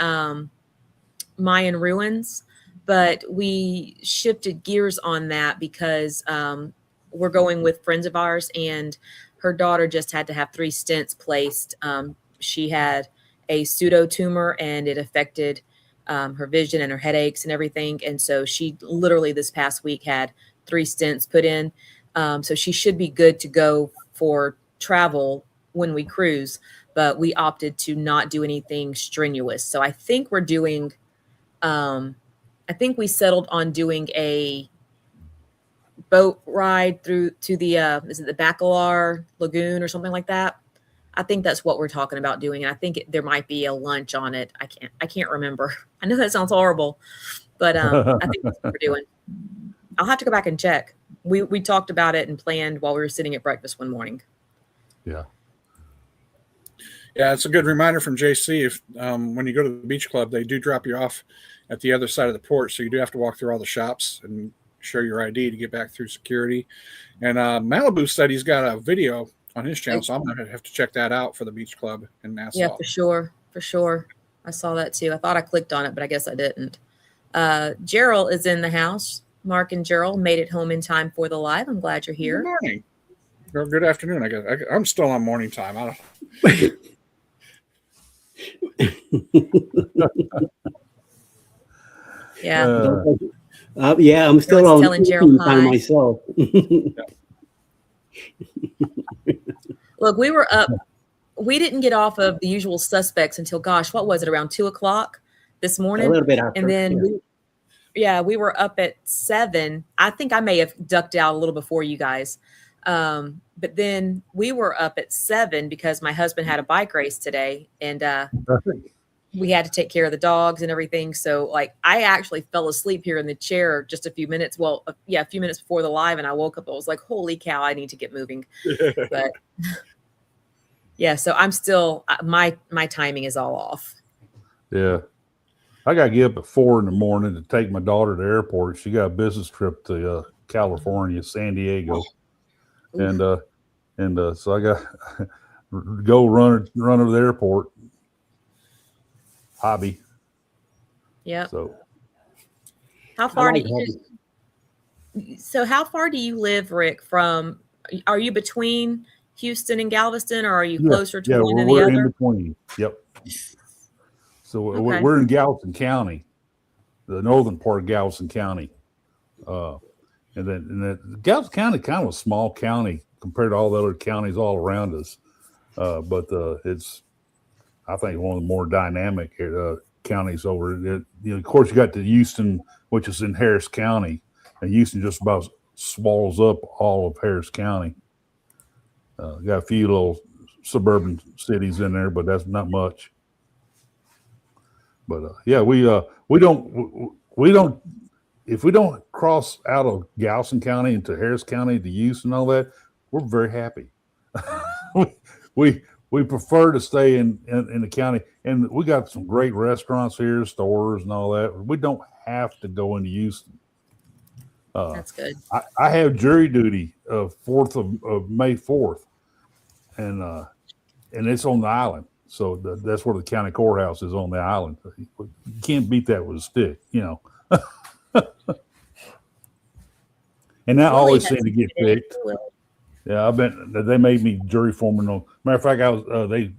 Mayan ruins, but we shifted gears on that because we're going with friends of ours, and her daughter just had to have 3 stents placed. She had a pseudo tumor, and it affected her vision and her headaches and everything. And so she literally this past week had 3 stents put in. So she should be good to go for travel when we cruise, but we opted to not do anything strenuous. So I think we're doing, I think we settled on doing a boat ride through to the, is it the Bacalar Lagoon or something like that? I think that's what we're talking about doing. And I think there might be a lunch on it. I can't remember. I know that sounds horrible, but I think that's what we're doing. I'll have to go back and check. We talked about it and planned while we were sitting at breakfast one morning. Yeah. Yeah, it's a good reminder from JC. If when you go to the beach club, they do drop you off at the other side of the port, so you do have to walk through all the shops and show your ID to get back through security. And Malibu said he's got a video on his channel, so I'm going to have to check that out for the beach club in Nassau. Yeah, for sure. I saw that too. I thought I clicked on it, but I guess I didn't. Gerald is in the house. Mark and Gerald made it home in time for the live. I'm glad you're here. Good morning. Or good afternoon, I guess. I'm still on morning time. I don't. Yeah. Yeah, I'm still on telling Gerald hi. time myself. Look, we were up. We didn't get off of the usual suspects until, gosh, what was it, around 2:00 this morning? A little bit after. And then we were up at 7. I think I may have ducked out a little before you guys. But then we were up at 7 because my husband had a bike race today, and we had to take care of the dogs and everything. So like I actually fell asleep here in the chair just a few minutes. Well, a few minutes before the live, and I woke up. I was like, holy cow, I need to get moving. But yeah, so I'm still, my timing is all off. Yeah. I got to get up at 4 in the morning to take my daughter to the airport. She got a business trip to California, San Diego. And so I got to go run to the airport. Hobby. Yeah. So how far how far do you live, Rick, from, are you between Houston and Galveston, or are you closer to one than the other? We're in between. Yep. So we're in Galveston County, the northern part of Galveston County. And then Galveston County kind of a small county compared to all the other counties all around us. But it's, I think, one of the more dynamic counties over it. Of course, you got the Houston, which is in Harris County, and Houston just about swallows up all of Harris County. Got a few little suburban cities in there, but that's not much. But yeah, we don't. If we don't cross out of Galveston County into Harris County to Houston and all that, we're very happy. We prefer to stay in the county, and we got some great restaurants here, stores, and all that. We don't have to go into Houston. That's good. I have jury duty of May 4th, and it's on the island. So that's where the county courthouse is, on the island. You can't beat that with a stick, And that always seemed to get picked. Yeah, I bet they made me jury foreman. Matter of fact, I was a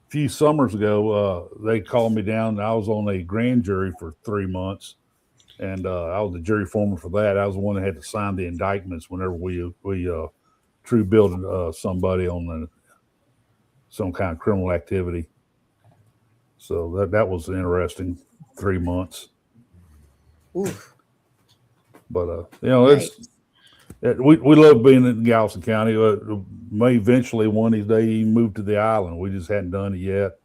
few summers ago. They called me down. I was on a grand jury for 3 months, and I was the jury foreman for that. I was the one that had to sign the indictments whenever we true billed somebody on some kind of criminal activity. So that was interesting. 3 months. Oof. But we love being in Galveston County. May eventually one of these days move to the island. We just hadn't done it yet.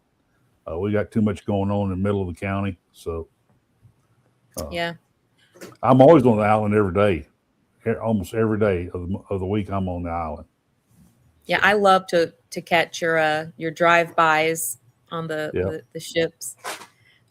We got too much going on in the middle of the county. So yeah, I'm always on the island every day. Almost every day of the week I'm on the island. Yeah, I love to catch your drive-bys on the ships.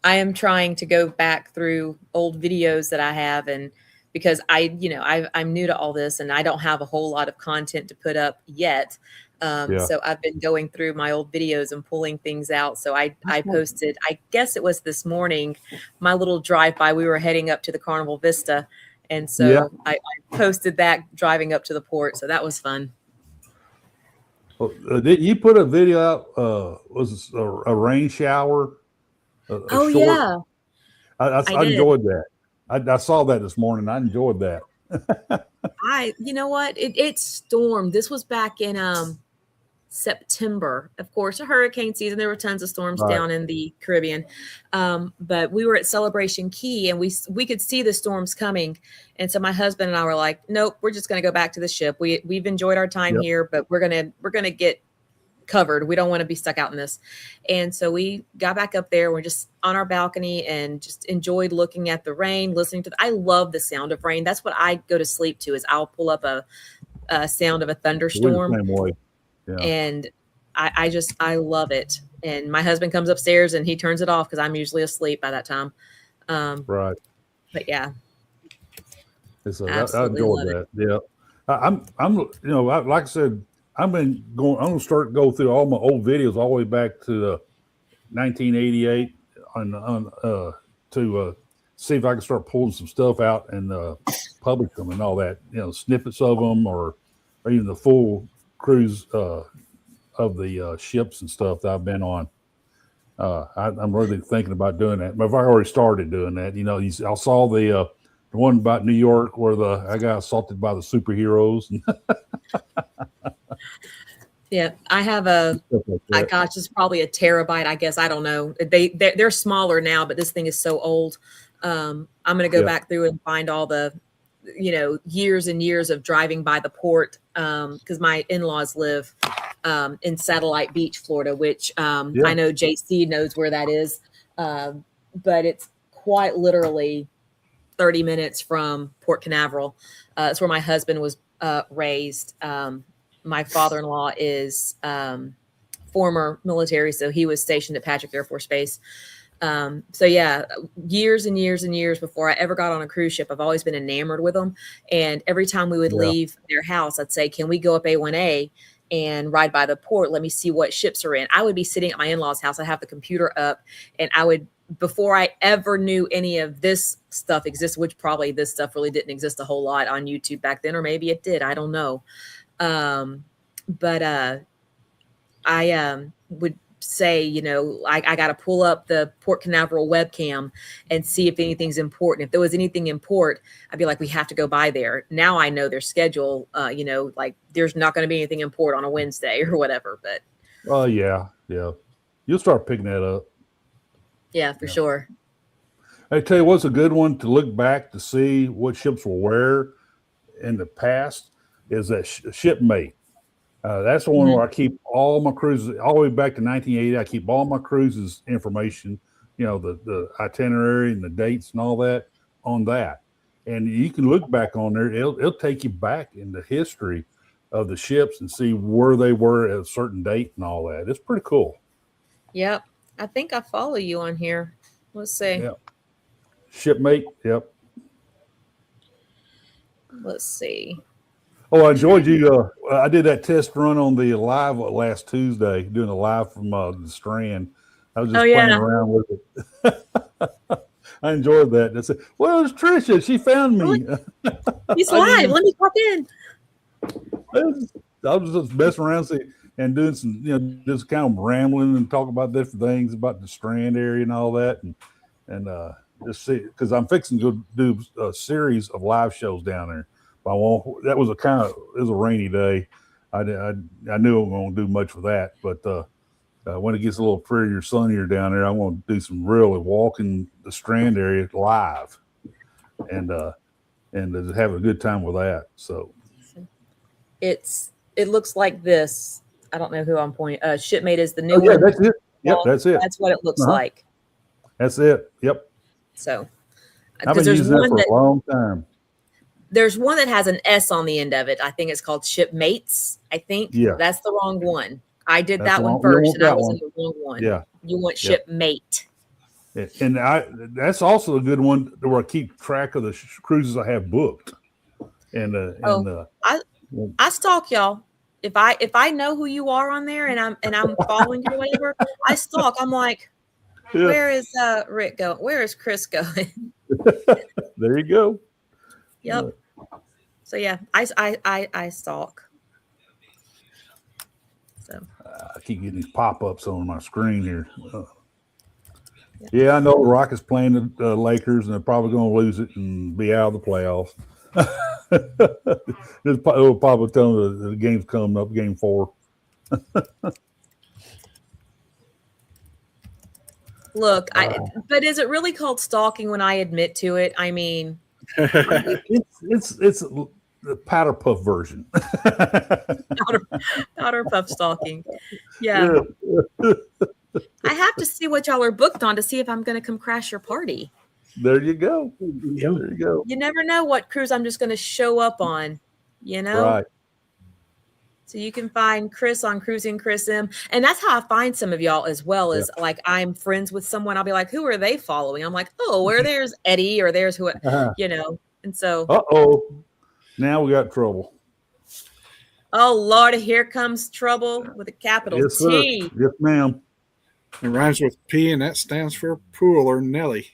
I am trying to go back through old videos that I have, and because I'm new to all this and I don't have a whole lot of content to put up yet. So I've been going through my old videos and pulling things out. So I posted, I guess it was this morning, my little drive-by. We were heading up to the Carnival Vista. And so I posted that driving up to the port. So that was fun. Well, did you put a video out? Was it a rain shower? Oh, yeah. I enjoyed that. I saw that this morning. I enjoyed that. You know what? It stormed. This was back in September. Of course, a hurricane season. There were tons of storms down in the Caribbean. But we were at Celebration Key and we could see the storms coming. And so my husband and I were like, nope, we're just going to go back to the ship. We've enjoyed our time here, but we're going to get covered. We don't want to be stuck out in this. And so we got back up there. We're just on our balcony and just enjoyed looking at the rain, listening to I love the sound of rain. That's what I go to sleep to, is I'll pull up a sound of a thunderstorm. And I love it. And my husband comes upstairs and he turns it off because I'm usually asleep by that time. Right. But yeah. I enjoyed that. Yeah. I'm like I said, I'm going to start go through all my old videos all the way back to 1988 to see if I can start pulling some stuff out and publish them and all that, snippets of them or even the full cruise of the ships and stuff that I've been on. I'm really thinking about doing that. But I've already started doing that. I saw the one about New York where I got assaulted by the superheroes. Yeah, I have it's probably a terabyte. I guess, I don't know. They're smaller now, but this thing is so old. I'm going to go back through and find all the, years and years of driving by the port. Because my in-laws live in Satellite Beach, Florida, which I know JC knows where that is. But it's quite literally 30 minutes from Port Canaveral. It's where my husband was raised. My father-in-law is former military, so he was stationed at Patrick Air Force Base. So yeah, years and years and years before I ever got on a cruise ship, I've always been enamored with them. And every time we would leave their house, I'd say, can we go up A1A and ride by the port? Let me see what ships are in. I would be sitting at my in-laws' house. I have the computer up and I would, before I ever knew any of this stuff existed, which probably this stuff really didn't exist a whole lot on YouTube back then, or maybe it did. I don't know. But I would say, I got to pull up the Port Canaveral webcam and see if anything's important. If there was anything in port, I'd be like, we have to go by there. Now I know their schedule, like there's not going to be anything in port on a Wednesday or whatever, but. Yeah. You'll start picking that up. Yeah, for sure. I tell you what's a good one to look back to see what ships were where in the past is that Shipmate. That's the one where I keep all my cruises all the way back to 1980. I keep all my cruises information, the itinerary and the dates and all that on that. And you can look back on there. It'll take you back in the history of the ships and see where they were at a certain date and all that. It's pretty cool. Yep. I think I follow you on here. Let's see. Yep. Shipmate. Yep. Let's see. Oh, I enjoyed you. I did that test run on the live last Tuesday, doing a live from the Strand. I was just playing around with it. I enjoyed that. I said, well, it's Tricia. She found me. He's live. Let me pop in. I was just messing around and doing some, just kind of rambling and talking about different things about the Strand area and all that. And just see, because I'm fixing to do a series of live shows down there. That was it was a rainy day. I knew I wasn't going to do much with that, but when it gets a little prettier, sunnier down there, I want to do some really walking the Strand area live, and just have a good time with that. So it looks like this. I don't know who I'm pointing. Shipmate is the new one. Yeah, that's it. Yep, that's it. That's what it looks like. That's it. Yep. So I've been using that for a long time. There's one that has an S on the end of it. I think it's called Shipmates. I think that's the wrong one. I did that one first, and I was in the wrong one. Yeah. You want Shipmate. And that's also a good one where I keep track of the cruises I have booked. I stalk y'all. If I know who you are on there and I'm following you or whatever, I stalk. I'm like, where is Rick going? Where is Chris going? There you go. Yep. So yeah, I stalk. So I keep getting these pop-ups on my screen here. Yeah, I know the Rockets playing the Lakers, and they're probably going to lose it and be out of the playoffs. It'll probably tell them the game's coming up, game 4. look, but is it really called stalking when I admit to it? I mean, it's the powder puff version. powder puff stalking. Yeah. I have to see what y'all are booked on to see if I'm going to come crash your party. There you go. Yeah. There you go. You never know what cruise I'm just going to show up on, Right. So you can find Chris on Cruising Chris M. And that's how I find some of y'all as well, is like I'm friends with someone. I'll be like, who are they following? I'm like, oh, where there's Eddie or there's who, And so. Uh-oh. Now we got trouble. Oh, Lord, here comes trouble with a capital Yes, T. sir. Yes, ma'am. It rhymes with P, and that stands for pool or Nelly.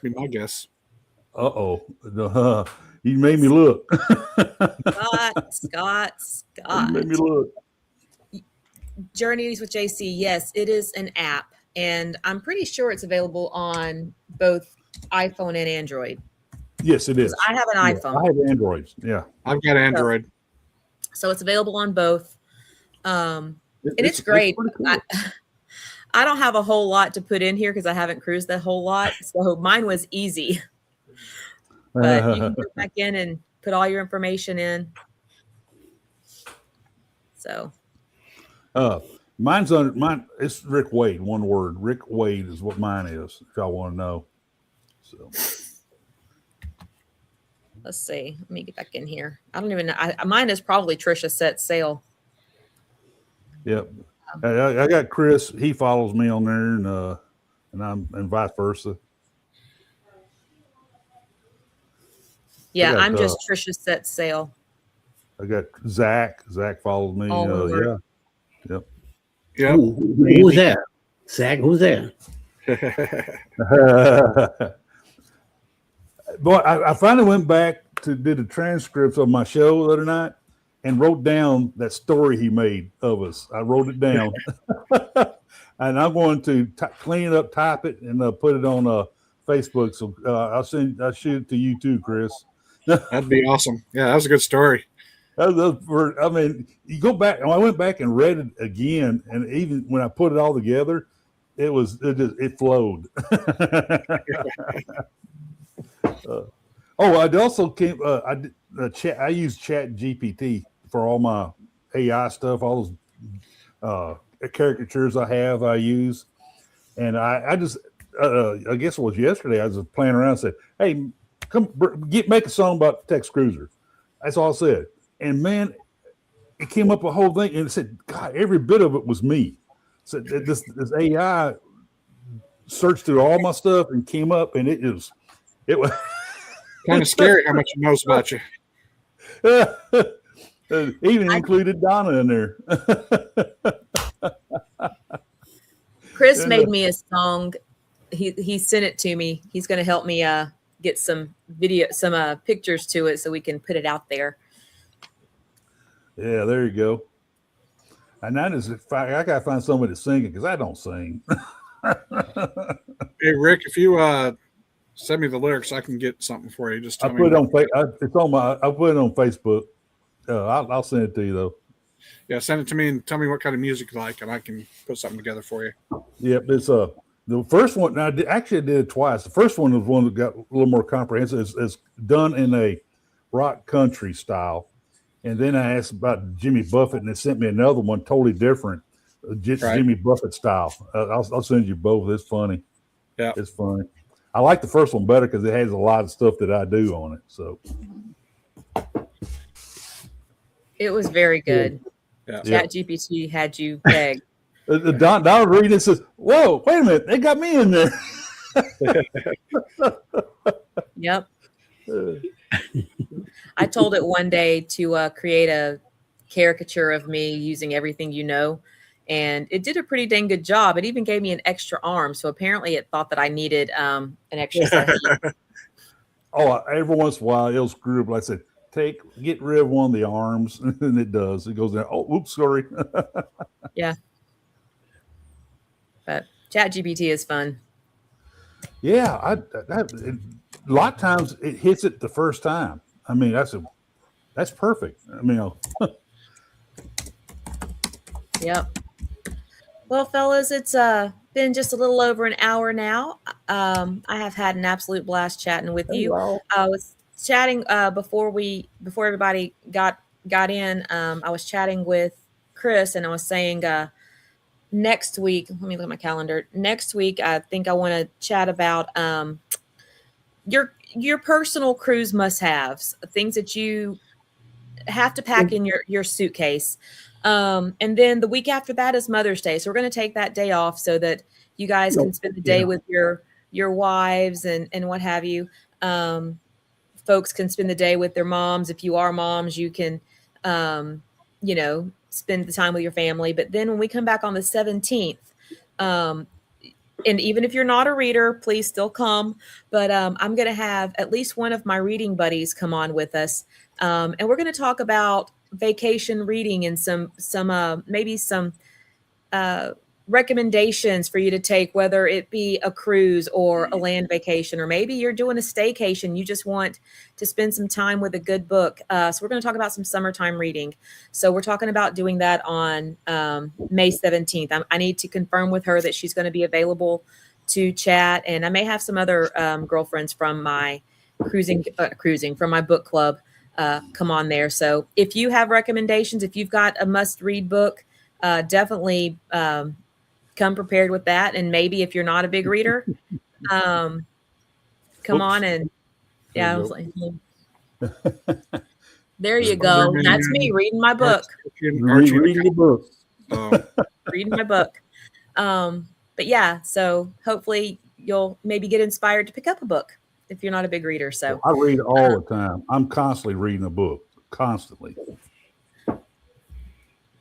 Be my guess. Uh-oh. You made me look. Scott. You made me look. Journeys with JC. Yes, it is an app, and I'm pretty sure it's available on both iPhone and Android. Yes, it is. I have an iPhone. I have Androids. Yeah. I've got Android. So it's available on both. And it's great. Cool. I don't have a whole lot to put in here because I haven't cruised that whole lot. So mine was easy. But you can go back in and put all your information in. So mine's it's Rick Wade, one word. Rick Wade is what mine is, if y'all want to know. So let's see. Let me get back in here. I don't even know. Mine is probably Tricia Set Sail. Yep. I got Chris. He follows me on there, and vice versa. Yeah, I'm just Tricia Set Sail. I got Zach. Zach follows me. Yeah. Yep. Yep. Who's that? Zach, who's that? Boy, I finally went back to do the transcripts of my show the other night and wrote down that story he made of us. I wrote it down, and I'm going to clean it up, type it, and put it on Facebook. So I'll shoot it to you too, Chris. That'd be awesome. Yeah, that was a good story. I mean, you go back. I went back and read it again, and even when I put it all together, it flowed. I also came. I use Chat GPT for all my AI stuff, all those caricatures I use, and I just I guess it was yesterday. I was just playing around and said, "Hey, come make a song about Tex Cruiser." That's all I said, and man, it came up a whole thing, and it said, "God, every bit of it was me." So this AI searched through all my stuff and came up, and it was kind of scary how much it knows about you. Even included Donna in there. Chris made me a song. He sent it to me. He's going to help me get some pictures to it so we can put it out there. Yeah, there you go. And that is, I gotta find somebody to sing it because I don't sing. Hey Rick, if you send me the lyrics, I can get something for you. Just tell me. It's on I put it on Facebook. I'll send it to you though. Yeah, send it to me and tell me what kind of music you like, and I can put something together for you. Yep, it's the first one. I did it twice. The first one was one that got a little more comprehensive. It's done in a rock country style, and then I asked about Jimmy Buffett, and they sent me another one totally different, just right. Jimmy Buffett style. I'll send you both. It's funny. Yeah, it's funny. I like the first one better because it has a lot of stuff that I do on it. So it was very good. Yeah. Chat GPT had you pegged. Don was reading it, says, "Whoa, wait a minute, they got me in there." Yep. I told it one day to create a caricature of me using everything you know, and it did a pretty dang good job. It even gave me an extra arm, so apparently it thought that I needed an extra set of hands. Oh, every once in a while it'll screw up. Like I said, get rid of one of the arms, and it does. It goes down. Oh, oops, sorry. Yeah. But ChatGPT is fun. Yeah, a lot of times it hits it the first time. I mean, that's perfect. I mean, Yep. Well, fellas, it's been just a little over an hour now. I have had an absolute blast chatting with you. Wow. I was chatting before everybody got in. I was chatting with Chris, and I was saying next week. Let me look at my calendar. Next week, I think I want to chat about your personal cruise must-haves, things that you have to pack in your suitcase. And then the week after that is Mother's Day. So we're going to take that day off so that you guys can spend the day with your wives and what have you. Folks can spend the day with their moms. If you are moms, you can, spend the time with your family. But then when we come back on the 17th, and even if you're not a reader, please still come. But I'm going to have at least one of my reading buddies come on with us. And we're going to talk about vacation reading and some maybe some recommendations for you to take, whether it be a cruise or a land vacation, or maybe you're doing a staycation. You just want to spend some time with a good book. So we're going to talk about some summertime reading. So we're talking about doing that on May 17th. I need to confirm with her that she's going to be available to chat. And I may have some other girlfriends from my cruising from my book club come on there. So if you have recommendations, if you've got a must-read book, definitely come prepared with that. And maybe if you're not a big reader, come on and yeah. I was like, there you go. That's me reading my book. Reading the book. Reading my book. But yeah, so hopefully you'll maybe get inspired to pick up a book if you're not a big reader. So I read all the time. I'm constantly reading a book, constantly.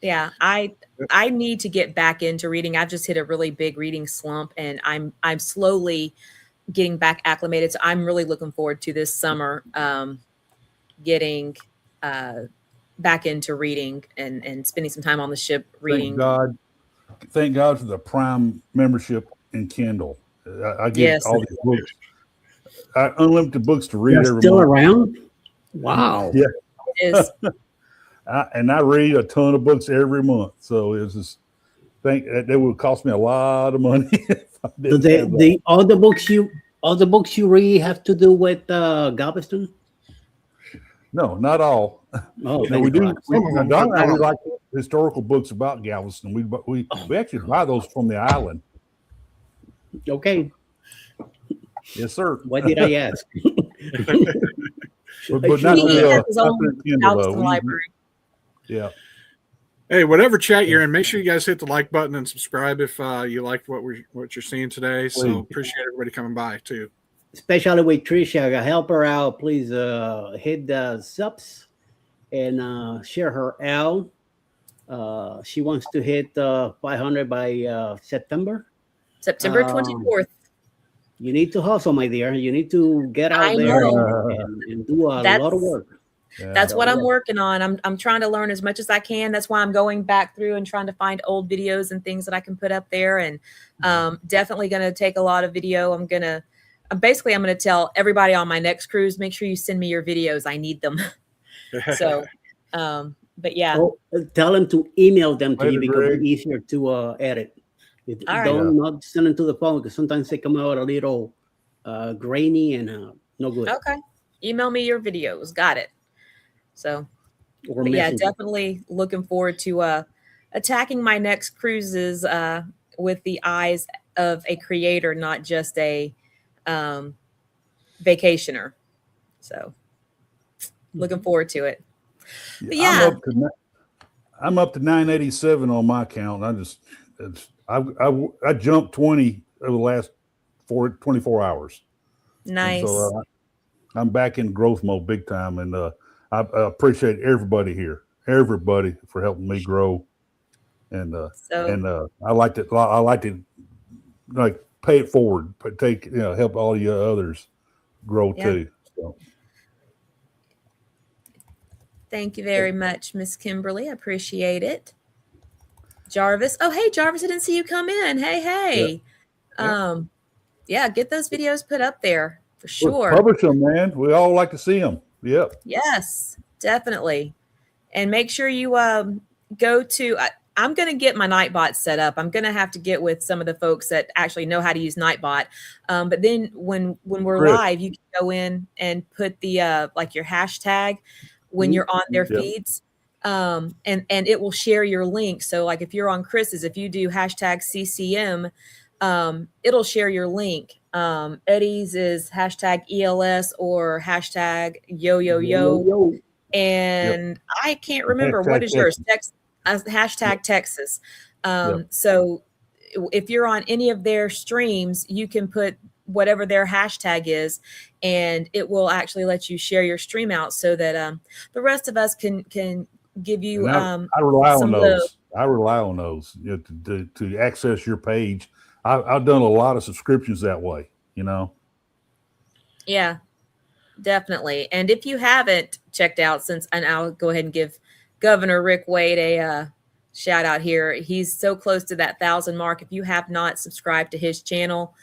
Yeah, I need to get back into reading. I've just hit a really big reading slump, and I'm slowly getting back acclimated. So I'm really looking forward to this summer getting back into reading and spending some time on the ship reading. Thank God for the Prime membership in Kindle. I get all these books. Unlimited books to read every month. Still around? Wow. Yeah. It is. And I read a ton of books every month, so it's just that would cost me a lot of money. All the books you read have to do with Galveston? No, not all. Oh, no, we do. We like historical books about Galveston. We actually buy those from the island. Okay. Yes, sir. What did I ask? but not the Galveston Library. Yeah. Hey, whatever chat you're in, make sure you guys hit the like button and subscribe if you liked what you're seeing today. So appreciate everybody coming by too. Especially with Tricia, help her out. Please hit the subs and share her out. She wants to hit 500 by September. September 24th. You need to hustle, my dear. You need to get out there and do a lot of work. Yeah, that's what I'm working on. I'm trying to learn as much as I can. That's why I'm going back through and trying to find old videos and things that I can put up there. And definitely going to take a lot of video. I'm going to tell everybody on my next cruise, make sure you send me your videos. I need them. So, but yeah. Tell them to email them to you because it's easier to edit. Not send them to the phone because sometimes they come out a little grainy and no good. Okay. Email me your videos. Got it. So, yeah, definitely looking forward to attacking my next cruises with the eyes of a creator, not just a vacationer. So, looking forward to it. But yeah, I'm up to 987 on my count. I jumped 20 over the last 24 hours. Nice. And so I'm back in growth mode big time, and I appreciate everybody here, everybody for helping me grow, and I like to like pay it forward, but help all you others grow too. So. Thank you very much, Miss Kimberly. I appreciate it. Jarvis. Oh, hey, Jarvis, I didn't see you come in. Hey. Yeah, get those videos put up there for sure. Publish them, man. We all like to see them. Yep. Yes, definitely. And make sure you go to, I'm going to get my Nightbot set up. I'm going to have to get with some of the folks that actually know how to use Nightbot. But then when we're live, you can go in and put the like your hashtag when you're on their feeds. And it will share your link. So like if you're on Chris's, if you do hashtag CCM, it'll share your link. Eddie's is hashtag ELS or hashtag yo. And I can't remember what is yours. Hashtag Texas. So if you're on any of their streams, you can put whatever their hashtag is, and it will actually let you share your stream out so that the rest of us can give you I rely on those. I rely on those to access your page. I've done a lot of subscriptions that way, Yeah, definitely. And if you haven't checked out and I'll go ahead and give Governor Rick Wade a shout out here. He's so close to that 1,000 mark. If you have not subscribed to his channel,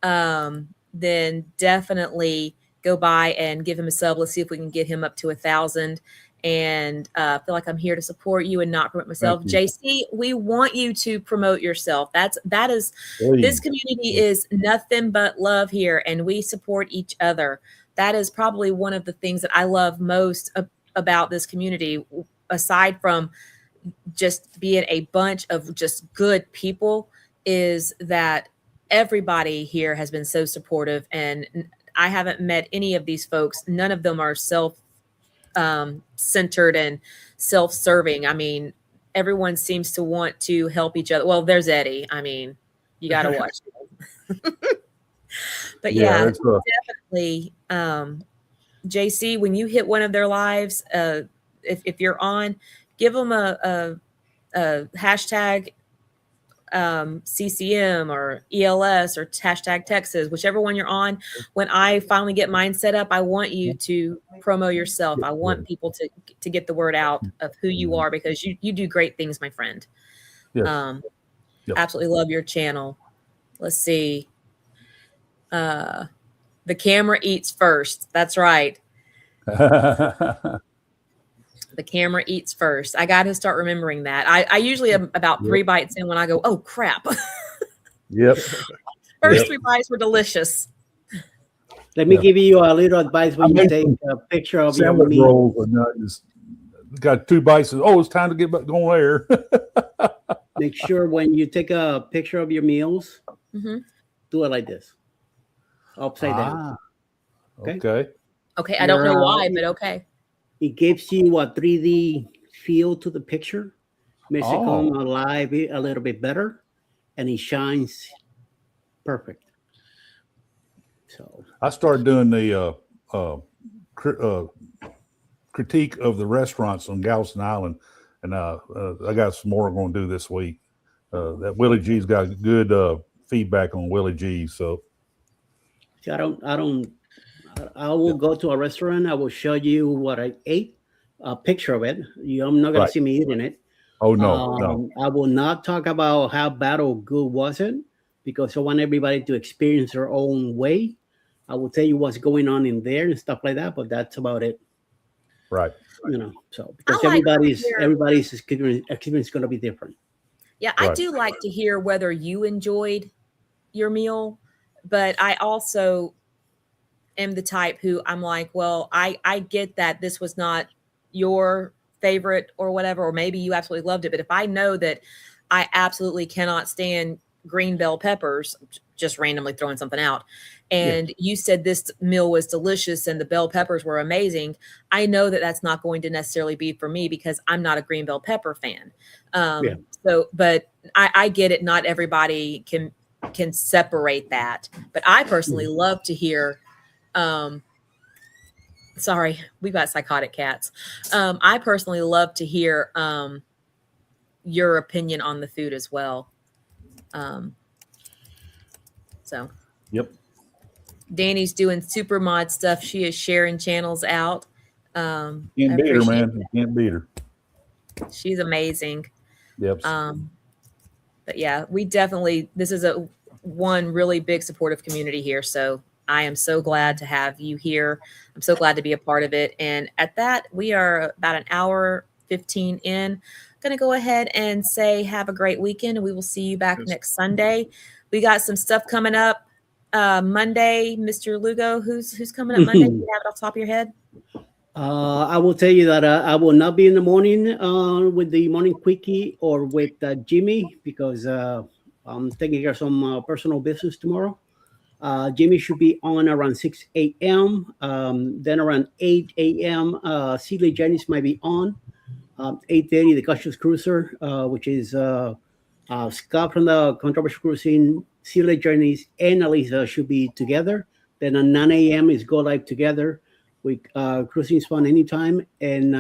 then definitely go by and give him a sub. Let's see if we can get him up to 1,000. And I feel like I'm here to support you and not promote myself. JC, we want you to promote yourself. That is this community is nothing but love here, and we support each other. That is probably one of the things that I love most about this community, aside from just being a bunch of just good people, is that everybody here has been so supportive. And I haven't met any of these folks. None of them are centered and self-serving. I mean, everyone seems to want to help each other. Well, there's Eddie. I mean, you got to watch him. But yeah, definitely. JC, when you hit one of their lives, if you're on, give them a hashtag CCM or ELS or hashtag Texas, whichever one you're on. When I finally get mine set up, I want you to promo yourself. I want people to get the word out of who you are, because you do great things, my friend. Yes. Absolutely love your channel. Let's see. The camera eats first. That's right. The camera eats first. I got to start remembering that. I usually am about 3 bites in when I go, oh, crap. Yep. First 3 bites were delicious. Let me give you a little advice when you take a picture of your meal. Got 2 bites. Oh, it's time to get back going there. Make sure when you take a picture of your meals, do it like this. Upside down. Okay. Okay. I don't know why, but okay. It gives you a 3D feel to the picture, makes it come alive a little bit better, and it shines perfect. So I started doing the critique of the restaurants on Galveston Island, and I got some more I'm going to do this week. That Willie G's got good feedback on Willie G's. So I will go to a restaurant. I will show you what I ate, a picture of it. I'm not going to see me eating it. Oh, no. I will not talk about how bad or good was it, because I want everybody to experience their own way. I will tell you what's going on in there and stuff like that, but that's about it. Right. So because everybody's experience is going to be different. Yeah, I do like to hear whether you enjoyed your meal, but I also am the type who I'm like, well, I get that this was not your favorite or whatever, or maybe you absolutely loved it. But if I know that I absolutely cannot stand green bell peppers, just randomly throwing something out, and you said this meal was delicious and the bell peppers were amazing, I know that that's not going to necessarily be for me, because I'm not a green bell pepper fan. So, but I get it. Not everybody can can separate that. But I personally love to hear, sorry, we've got psychotic cats. I personally love to hear your opinion on the food as well. So Yep. Danny's doing super mod stuff. She is sharing channels out. Can't beat her, man. You can't beat her. She's amazing. Yep. But yeah, we definitely, this is one really big supportive community here. So I am so glad to have you here. I'm so glad to be a part of it. And at that, we are about an hour 15 in. Going to go ahead and say have a great weekend, and we will see you back next Sunday. We got some stuff coming up Monday. Mr. Lugo, who's coming up Monday? Do you have it off the top of your head? I will tell you that I will not be in the morning with the morning quickie or with Jimmy, because I'm taking care of some personal business tomorrow. Jimmy should be on around 6 a.m. Then around 8 a.m., Sealy Janice might be on. 8:30, the Cautious Cruiser, which is Scott from the Controversial Cruising, Sealy Janice, and Elisa should be together. Then at 9 a.m. is Go Live Together with Cruising Spawn Anytime, and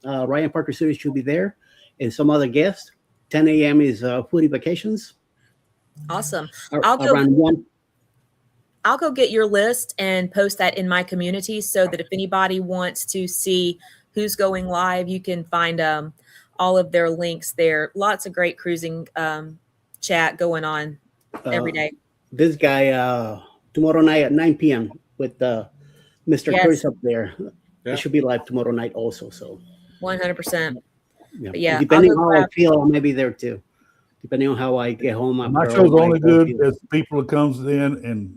Ryan Parker Series should be there, and some other guests. 10 a.m. is Foodie Vacations. Awesome. I'll go get your list and post that in my community so that if anybody wants to see who's going live, you can find all of their links there. Lots of great cruising chat going on every day. This guy tomorrow night at 9 p.m. with Mr. Chris up there. Yeah. It should be live tomorrow night also. So 100%. yeah, Yeah, depending on how I feel, I may be there too. Depending on how I get home. My show's only good as people that comes in and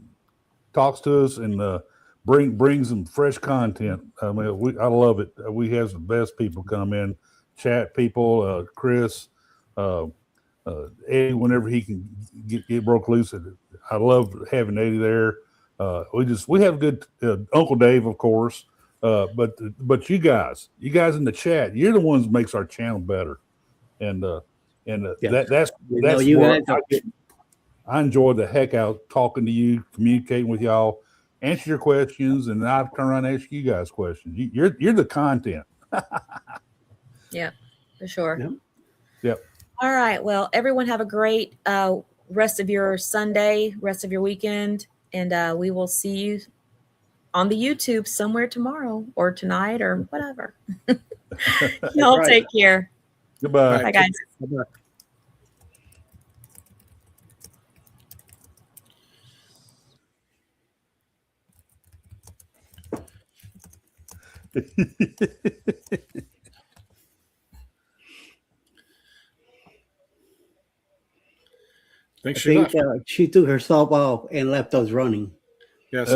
talks to us and brings some fresh content. I mean, I love it. We have the best people come in, chat people. Chris, Eddie, whenever he can get broke loose. I love having Eddie there. We have good Uncle Dave, of course. But you guys in the chat, you're the ones that makes our channel better. And that's you what guys I enjoy the heck out talking to you, communicating with y'all, answer your questions, and I turn around and ask you guys questions. You're the content. Yeah, for sure. Yep. All right. Well, everyone have a great rest of your Sunday, rest of your weekend, and we will see you on the YouTube somewhere tomorrow or tonight or whatever. Y'all take care. Goodbye. Bye, guys. Bye-bye. I think she took herself off and left us running. Yes.